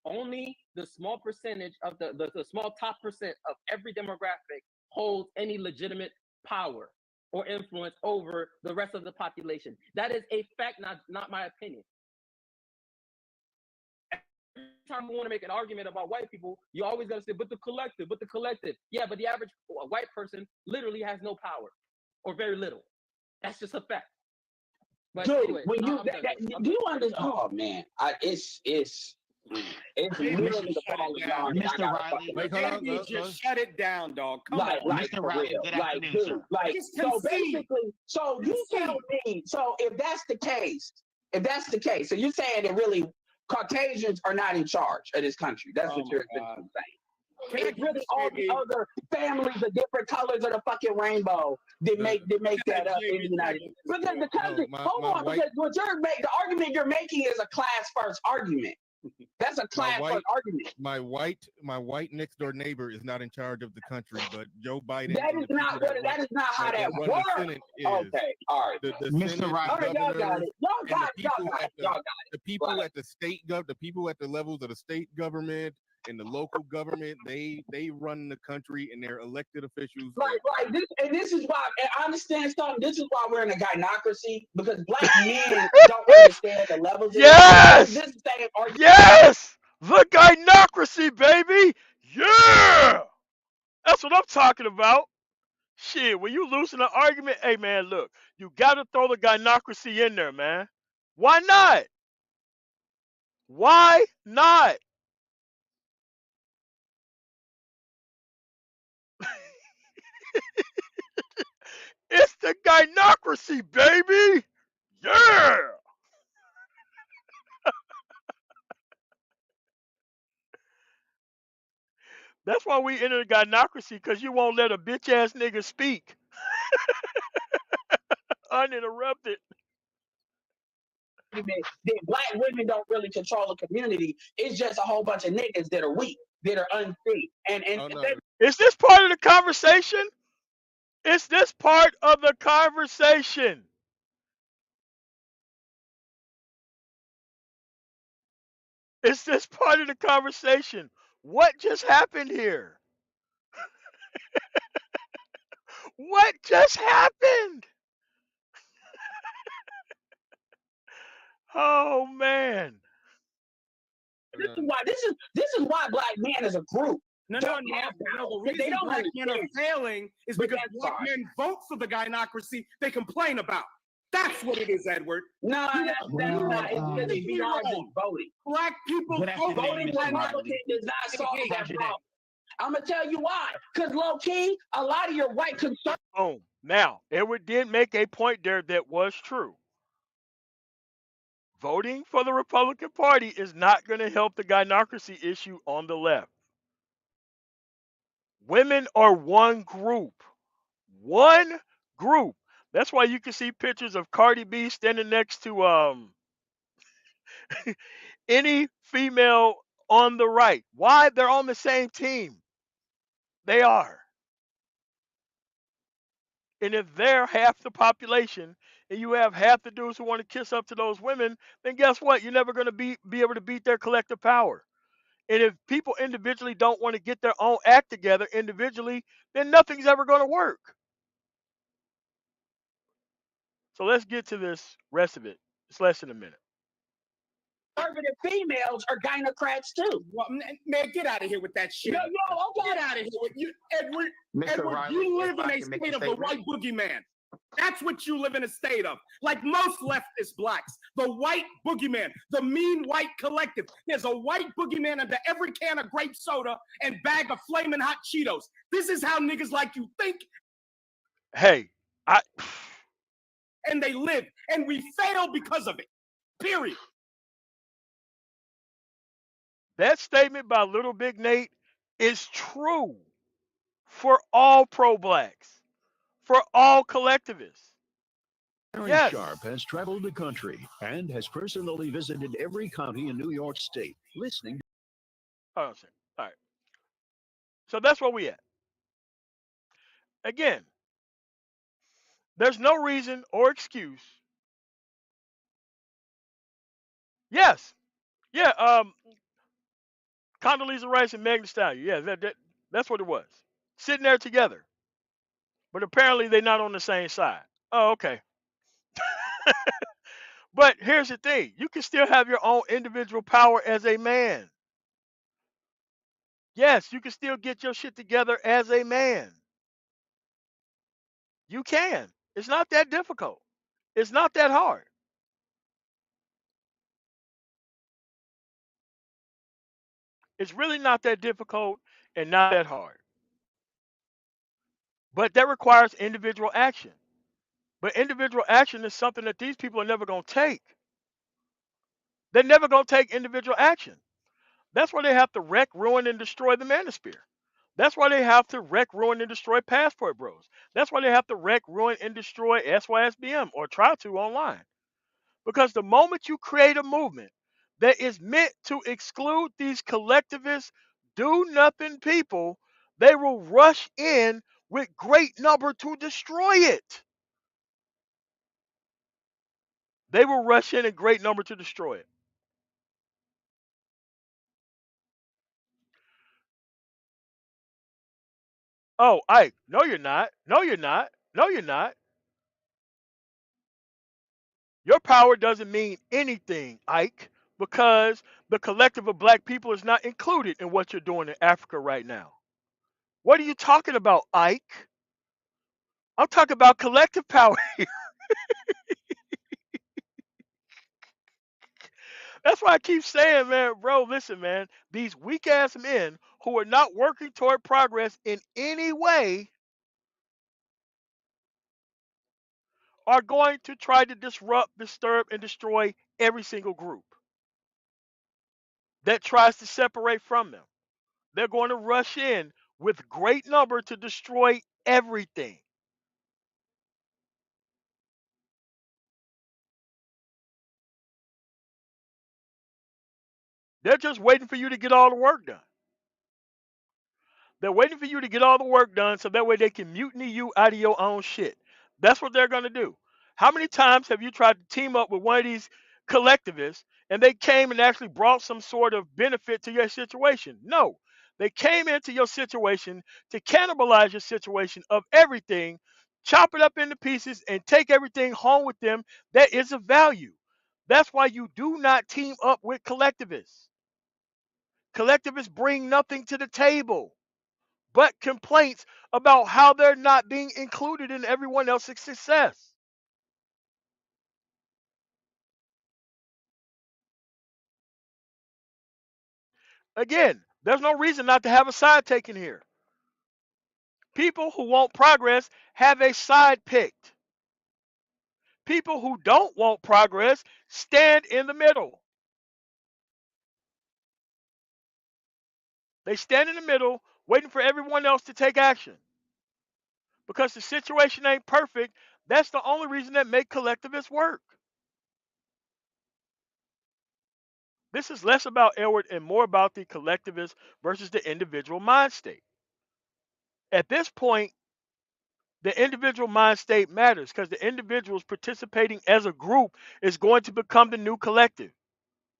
Only the small percentage of the small top percent of every demographic holds any legitimate power or influence over the rest of the population. That is a fact, not my opinion. Every time we want to make an argument about white people, you always got to say, but the collective. Yeah, but the average white person literally has no power or very little. That's just a fact. But dude, anyway, when you do you understand? Oh man, it's literally the fall of Mr. Riley. Just shut it down, dog. Come on, Mr. Riley. Good afternoon, sir. So basically, so you tell me. So if that's the case, so you're saying that really Caucasians are not in charge of this country. That's what you're saying. It's really all the other families of different colors of the fucking rainbow that make that up in the United States. Because the country, because the argument you're making is a class first argument. That's a class first argument. My white next door neighbor is not in charge of the country, but Joe Biden. That is not how that works. Okay, all right. Mr. Riley. All right, y'all got it. Y'all got it. The people at the state the people at the levels of the state government and the local government, they run the country and they're elected officials. Like this, and this is why, and I understand something. This is why we're in a gynocracy, because black men don't understand the levels. Yes! Yes! The gynocracy, baby! Yeah! That's what I'm talking about. Shit, when you losing an argument, hey man, look, you gotta throw the gynocracy in there, man. Why not? Why not? It's the gynocracy, baby! Yeah! That's why we enter the gynocracy, because you won't let a bitch ass nigga speak uninterrupted. That black women don't really control the community. It's just a whole bunch of niggas that are weak, that are unfree. Is this part of the conversation? Is this part of the conversation? Is this part of the conversation? What just happened here? What just happened? Oh man. This is why black men as a group. No. The reason black men are failing is because black men vote for the gynocracy they complain about. That's what it is, Edward. No, that's not. It's because we are just voting. Black people Voting Republican does not solve that problem. I'm gonna tell you why. Because low key, a lot of your white conservatives. Boom. Now, Edward did make a point there that was true. Voting for the Republican Party is not going to help the gynocracy issue on the left. Women are one group. One group. That's why you can see pictures of Cardi B standing next to any female on the right. Why? They're on the same team. They are. And if they're half the population and you have half the dudes who want to kiss up to those women, then guess what? You're never going to be able to beat their collective power. And if people individually don't want to get their own act together individually, then nothing's ever going to work. So let's get to this rest of it. It's less than a minute. Conservative females are gynocrats too. Well, man, get out of here with that shit. No, okay. Get out of here with you, Edward. Mr. Edward, Riley, you live if in I a can make state a of the statement. white boogeyman. That's what you live in a state of. Like most leftist blacks, the white boogeyman, the mean white collective. There's a white boogeyman under every can of grape soda and bag of flaming hot Cheetos. This is how niggas like you think. Hey, And they live, and we fail because of it. Period. that statement by Little Big Nate is true for all pro-blacks, for all collectivists. Aaron Yes. Sharp has traveled the country and has personally visited every county in New York State, listening. Hold on a second. All right. So that's where we at. Again, there's no reason or excuse. Yes. Yeah. Condoleezza Rice and Megan Thee Stallion. Yeah, that's what it was. Sitting there together. But apparently they're not on the same side. Oh, okay. But here's the thing. You can still have your own individual power as a man. Yes, you can still get your shit together as a man. You can. It's not that difficult. It's not that hard. It's really not that difficult and not that hard. But that requires individual action. But individual action is something that these people are never going to take. They're never going to take individual action. That's why they have to wreck, ruin, and destroy the manosphere. That's why they have to wreck, ruin, and destroy Passport Bros. That's why they have to wreck, ruin, and destroy SYSBM or try to online. Because the moment you create a movement that is meant to exclude these collectivist, do-nothing people, they will rush in with great number to destroy it. They will rush in great number to destroy it. Oh, Ike, no, you're not. No, you're not. No, you're not. Your power doesn't mean anything, Ike, because the collective of black people is not included in what you're doing in Africa right now. What are you talking about, Ike? I'm talking about collective power here. That's why I keep saying, man, bro, listen, man, these weak ass men who are not working toward progress in any way are going to try to disrupt, disturb, and destroy every single group that tries to separate from them. They're going to rush in with great number to destroy everything. They're just waiting for you to get all the work done. They're waiting for you to get all the work done so that way they can mutiny you out of your own shit. That's what they're going to do. How many times have you tried to team up with one of these collectivists and they came and actually brought some sort of benefit to your situation? No. They came into your situation to cannibalize your situation of everything, chop it up into pieces, and take everything home with them that is of value. That's why you do not team up with collectivists. Collectivists bring nothing to the table but complaints about how they're not being included in everyone else's success. Again, there's no reason not to have a side taken here. People who want progress have a side picked. People who don't want progress stand in the middle. They stand in the middle waiting for everyone else to take action. Because the situation ain't perfect, that's the only reason that make collectivists work. This is less about Edward and more about the collectivist versus the individual mind state. At this point, the individual mind state matters because the individuals participating as a group is going to become the new collective.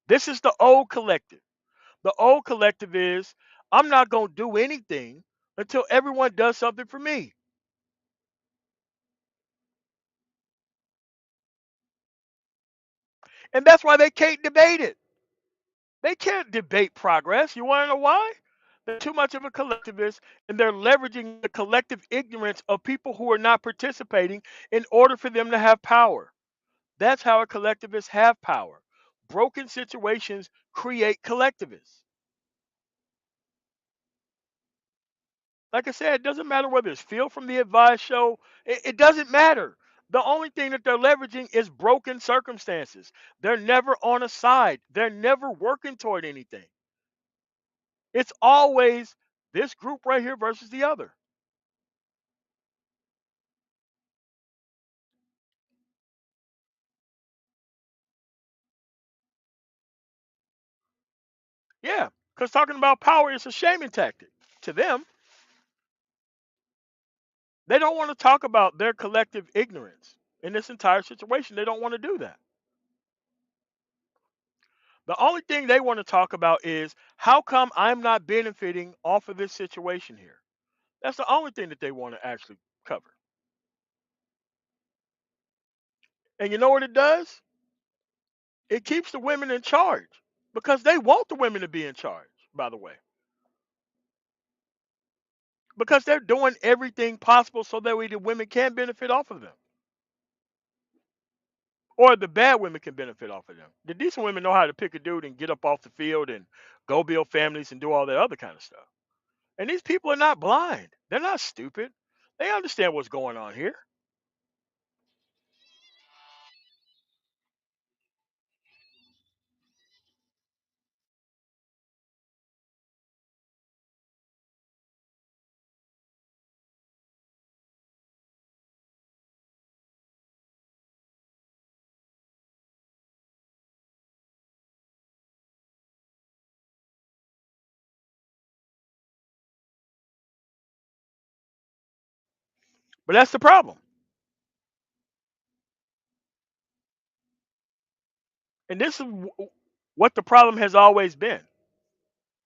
This is the old collective. The old collective is I'm not going to do anything until everyone does something for me. And that's why they can't debate it. They can't debate progress. You want to know why? They're too much of a collectivist and they're leveraging the collective ignorance of people who are not participating in order for them to have power. That's how a collectivists have power. Broken situations create collectivists. Like I said, it doesn't matter whether it's Phil from the Advice Show, it doesn't matter. The only thing that they're leveraging is broken circumstances. They're never on a side, they're never working toward anything. It's always this group right here versus the other. Yeah, because talking about power is a shaming tactic to them. They don't want to talk about their collective ignorance in this entire situation. They don't want to do that. The only thing they want to talk about is how come I'm not benefiting off of this situation here. That's the only thing that they want to actually cover. And you know what it does? It keeps the women in charge because they want the women to be in charge, by the way. Because they're doing everything possible so that way the women can benefit off of them. Or the bad women can benefit off of them. The decent women know how to pick a dude and get up off the field and go build families and do all that other kind of stuff. And these people are not blind. They're not stupid. They understand what's going on here. But that's the problem. And this is what the problem has always been.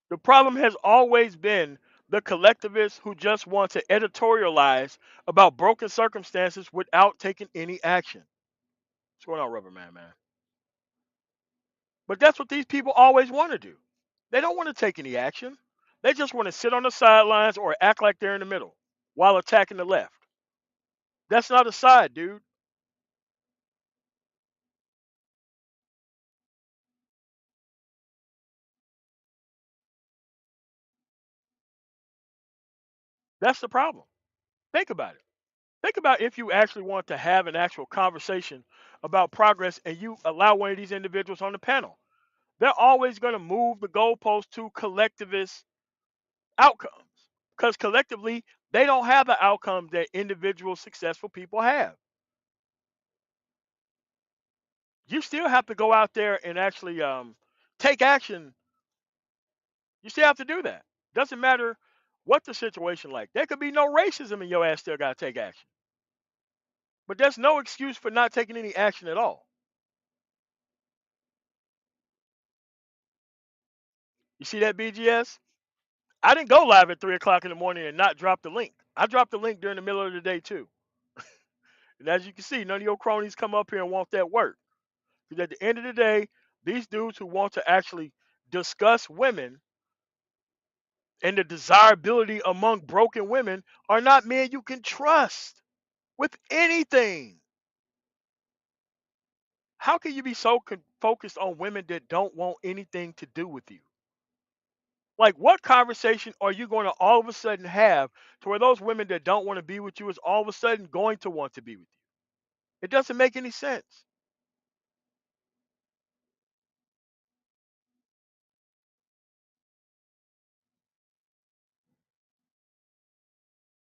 The problem has always been the collectivists who just want to editorialize about broken circumstances without taking any action. What's going on, Rubber Man? But that's what these people always want to do. They don't want to take any action. They just want to sit on the sidelines or act like they're in the middle while attacking the left. That's not a side, dude. That's the problem. Think about it. Think about if you actually want to have an actual conversation about progress and you allow one of these individuals on the panel. They're always going to move the goalpost to collectivist outcomes because collectively they don't have the outcomes that individual successful people have. You still have to go out there and actually take action. You still have to do that. Doesn't matter what the situation like. There could be no racism and your ass still got to take action. But there's no excuse for not taking any action at all. You see that, BGS? I didn't go live at 3 o'clock in the morning and not drop the link. I dropped the link during the middle of the day too. And as you can see, none of your cronies come up here and want that work. Because at the end of the day, these dudes who want to actually discuss women and the desirability among broken women are not men you can trust with anything. How can you be so focused on women that don't want anything to do with you? Like, what conversation are you going to all of a sudden have to where those women that don't want to be with you is all of a sudden going to want to be with you? It doesn't make any sense.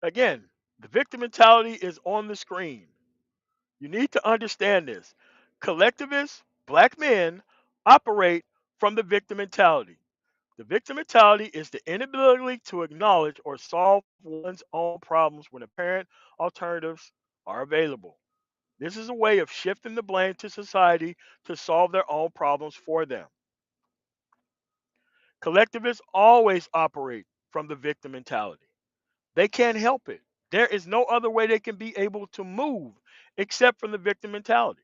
Again, the victim mentality is on the screen. You need to understand this. Collectivists, black men, operate from the victim mentality. The victim mentality is the inability to acknowledge or solve one's own problems when apparent alternatives are available. This is a way of shifting the blame to society to solve their own problems for them. Collectivists always operate from the victim mentality. They can't help it. There is no other way they can be able to move except from the victim mentality.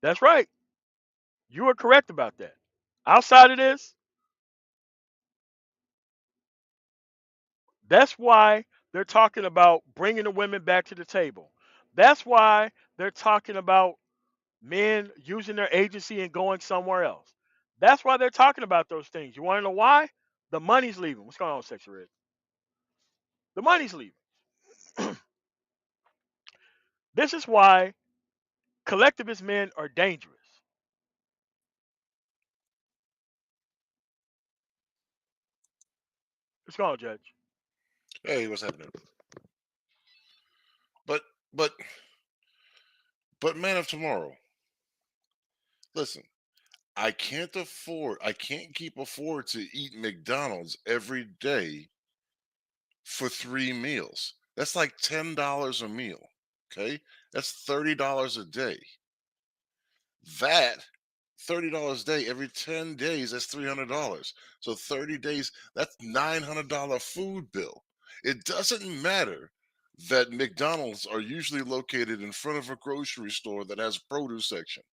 That's right. You are correct about that. Outside of this, that's why they're talking about bringing the women back to the table. That's why they're talking about men using their agency and going somewhere else. That's why they're talking about those things. You want to know why? The money's leaving. What's going on, Sexy Red? The money's leaving. This is why collectivist men are dangerous. What's going on, Judge? Hey, what's happening? But but but man of tomorrow, listen, I can't keep afford to eat McDonald's every day for 3 meals. That's like $10 a meal. Okay? That's $30 a day. That $30 a day every 10 days, that's $300. So 30 days, that's $900 food bill. It doesn't matter that McDonald's are usually located in front of a grocery store that has a produce section.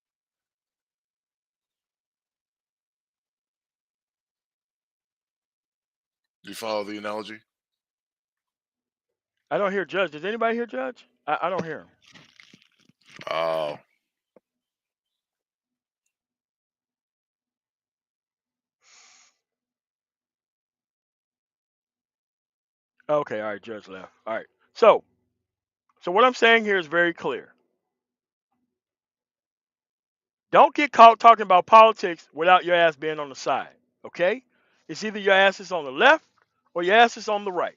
Do you follow the analogy? I don't hear Judge. Does anybody hear Judge? I don't hear him. Oh, Okay, all right, Judge left. All right. So what I'm saying here is very clear. Don't get caught talking about politics without your ass being on the side. Okay? It's either your ass is on the left or your ass is on the right.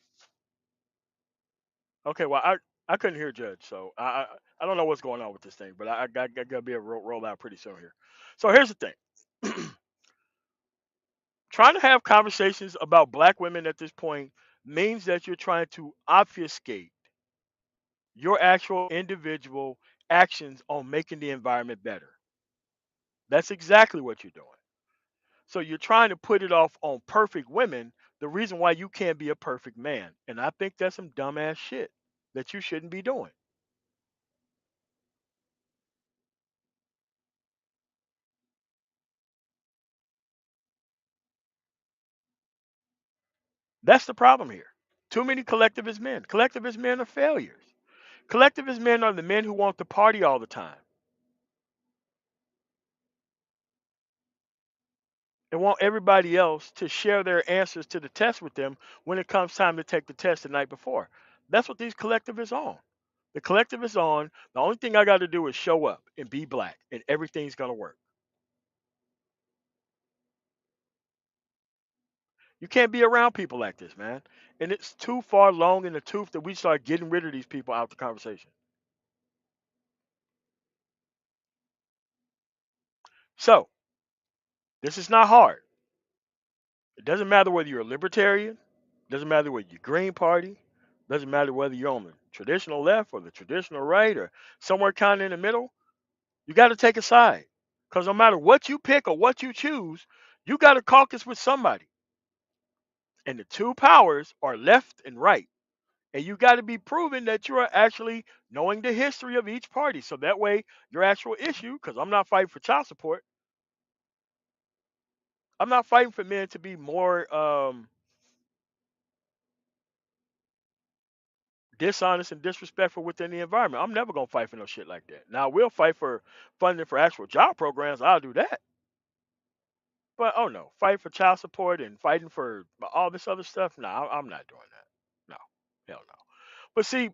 Okay, well I couldn't hear Judge, so I don't know what's going on with this thing, but I got to be able to roll out pretty soon here. So here's the thing. Trying to have conversations about black women at this point means that you're trying to obfuscate your actual individual actions on making the environment better. That's exactly what you're doing. So you're trying to put it off on perfect women, the reason why you can't be a perfect man. And I think that's some dumbass shit that you shouldn't be doing. That's the problem here. Too many collectivist men. Collectivist men are failures. Collectivist men are the men who want to party all the time and want everybody else to share their answers to the test with them when it comes time to take the test the night before. That's what these collectivists on. The collectivists on, the only thing I got to do is show up and be black, and everything's going to work. You can't be around people like this, man. And it's too far long in the tooth that we start getting rid of these people out the conversation. So, this is not hard. It doesn't matter whether you're a libertarian, doesn't matter whether you're Green Party, doesn't matter whether you're on the traditional left or the traditional right or somewhere kind of in the middle. You got to take a side. Because no matter what you pick or what you choose, you got to caucus with somebody. And the two powers are left and right. And you got to be proven that you are actually knowing the history of each party. So that way, your actual issue, because I'm not fighting for child support, I'm not fighting for men to be more dishonest and disrespectful within the environment. I'm never gonna fight for no shit like that. Now we'll fight for funding for actual job programs. I'll do that. But oh no, fight for child support and fighting for all this other stuff. No, I'm not doing that. No, hell no. But see,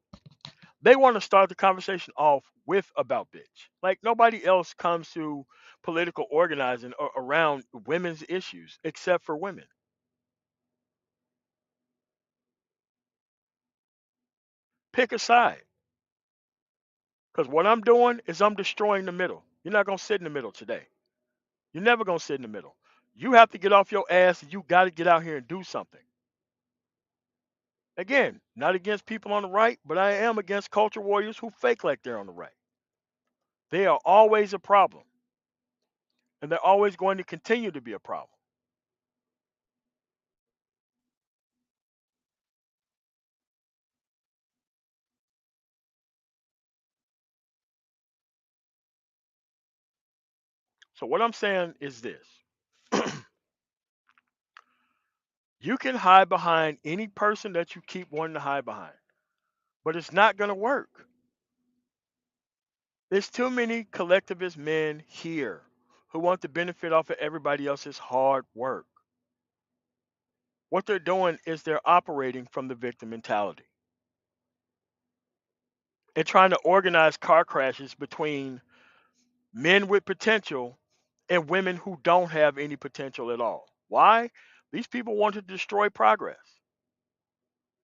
they want to start the conversation off with about bitch. Like nobody else comes to political organizing around women's issues except for women. Pick a side. Because what I'm doing is I'm destroying the middle. You're not going to sit in the middle today. You're never going to sit in the middle. You have to get off your ass and you got to get out here and do something. Again, not against people on the right, but I am against culture warriors who fake like they're on the right. They are always a problem. And they're always going to continue to be a problem. So what I'm saying is this. You can hide behind any person that you keep wanting to hide behind, but it's not going to work. There's too many collectivist men here who want to benefit off of everybody else's hard work. What they're doing is they're operating from the victim mentality and trying to organize car crashes between men with potential and women who don't have any potential at all. Why? These people want to destroy progress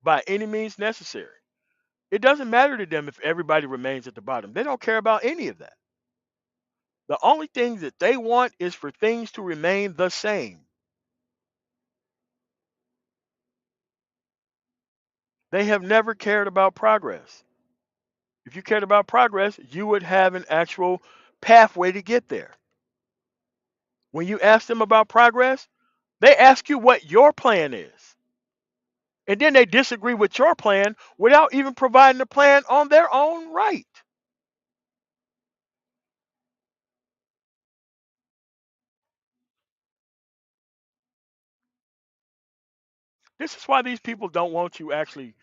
by any means necessary. It doesn't matter to them if everybody remains at the bottom. They don't care about any of that. The only thing that they want is for things to remain the same. They have never cared about progress. If you cared about progress, you would have an actual pathway to get there. When you ask them about progress, they ask you what your plan is. And then they disagree with your plan without even providing a plan on their own right. This is why these people don't want you actually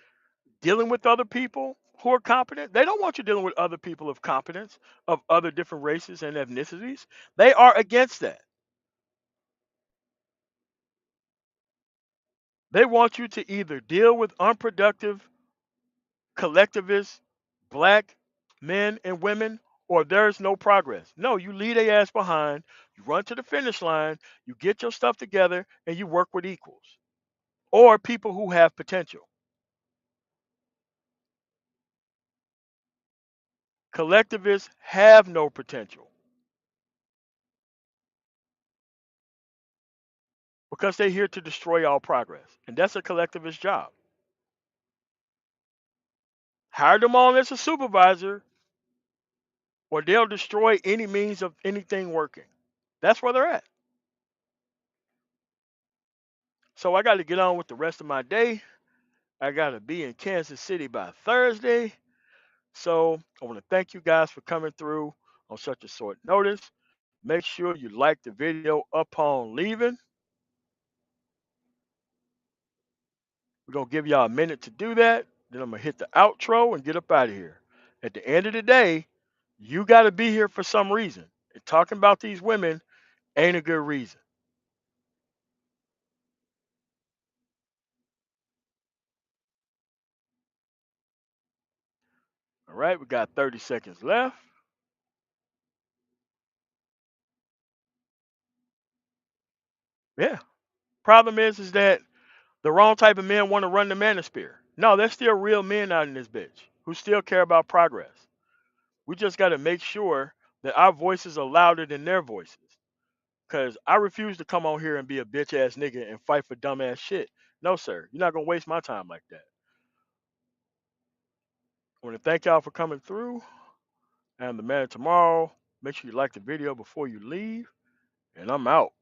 dealing with other people who are competent. They don't want you dealing with other people of competence, of other different races and ethnicities. They are against that. They want you to either deal with unproductive, collectivist, black men and women, or there's no progress. No, you lead a ass behind, you run to the finish line, you get your stuff together, and you work with equals or people who have potential. Collectivists have no potential because they're here to destroy all progress. And that's a collectivist job. Hire them on as a supervisor, or they'll destroy any means of anything working. That's where they're at. So I got to get on with the rest of my day. I got to be in Kansas City by Thursday. So I want to thank you guys for coming through on such a short notice. Make sure you like the video upon leaving. We're going to give y'all a minute to do that. Then I'm going to hit the outro and get up out of here. At the end of the day, you got to be here for some reason. And talking about these women ain't a good reason. All right, we got 30 seconds left. Yeah. Problem is that the wrong type of men want to run the manosphere. No, there's still real men out in this bitch who still care about progress. We just got to make sure that our voices are louder than their voices. Because I refuse to come on here and be a bitch ass nigga and fight for dumb ass shit. No, sir. You're not going to waste my time like that. I want to thank y'all for coming through. I'm the man tomorrow. Make sure you like the video before you leave. And I'm out.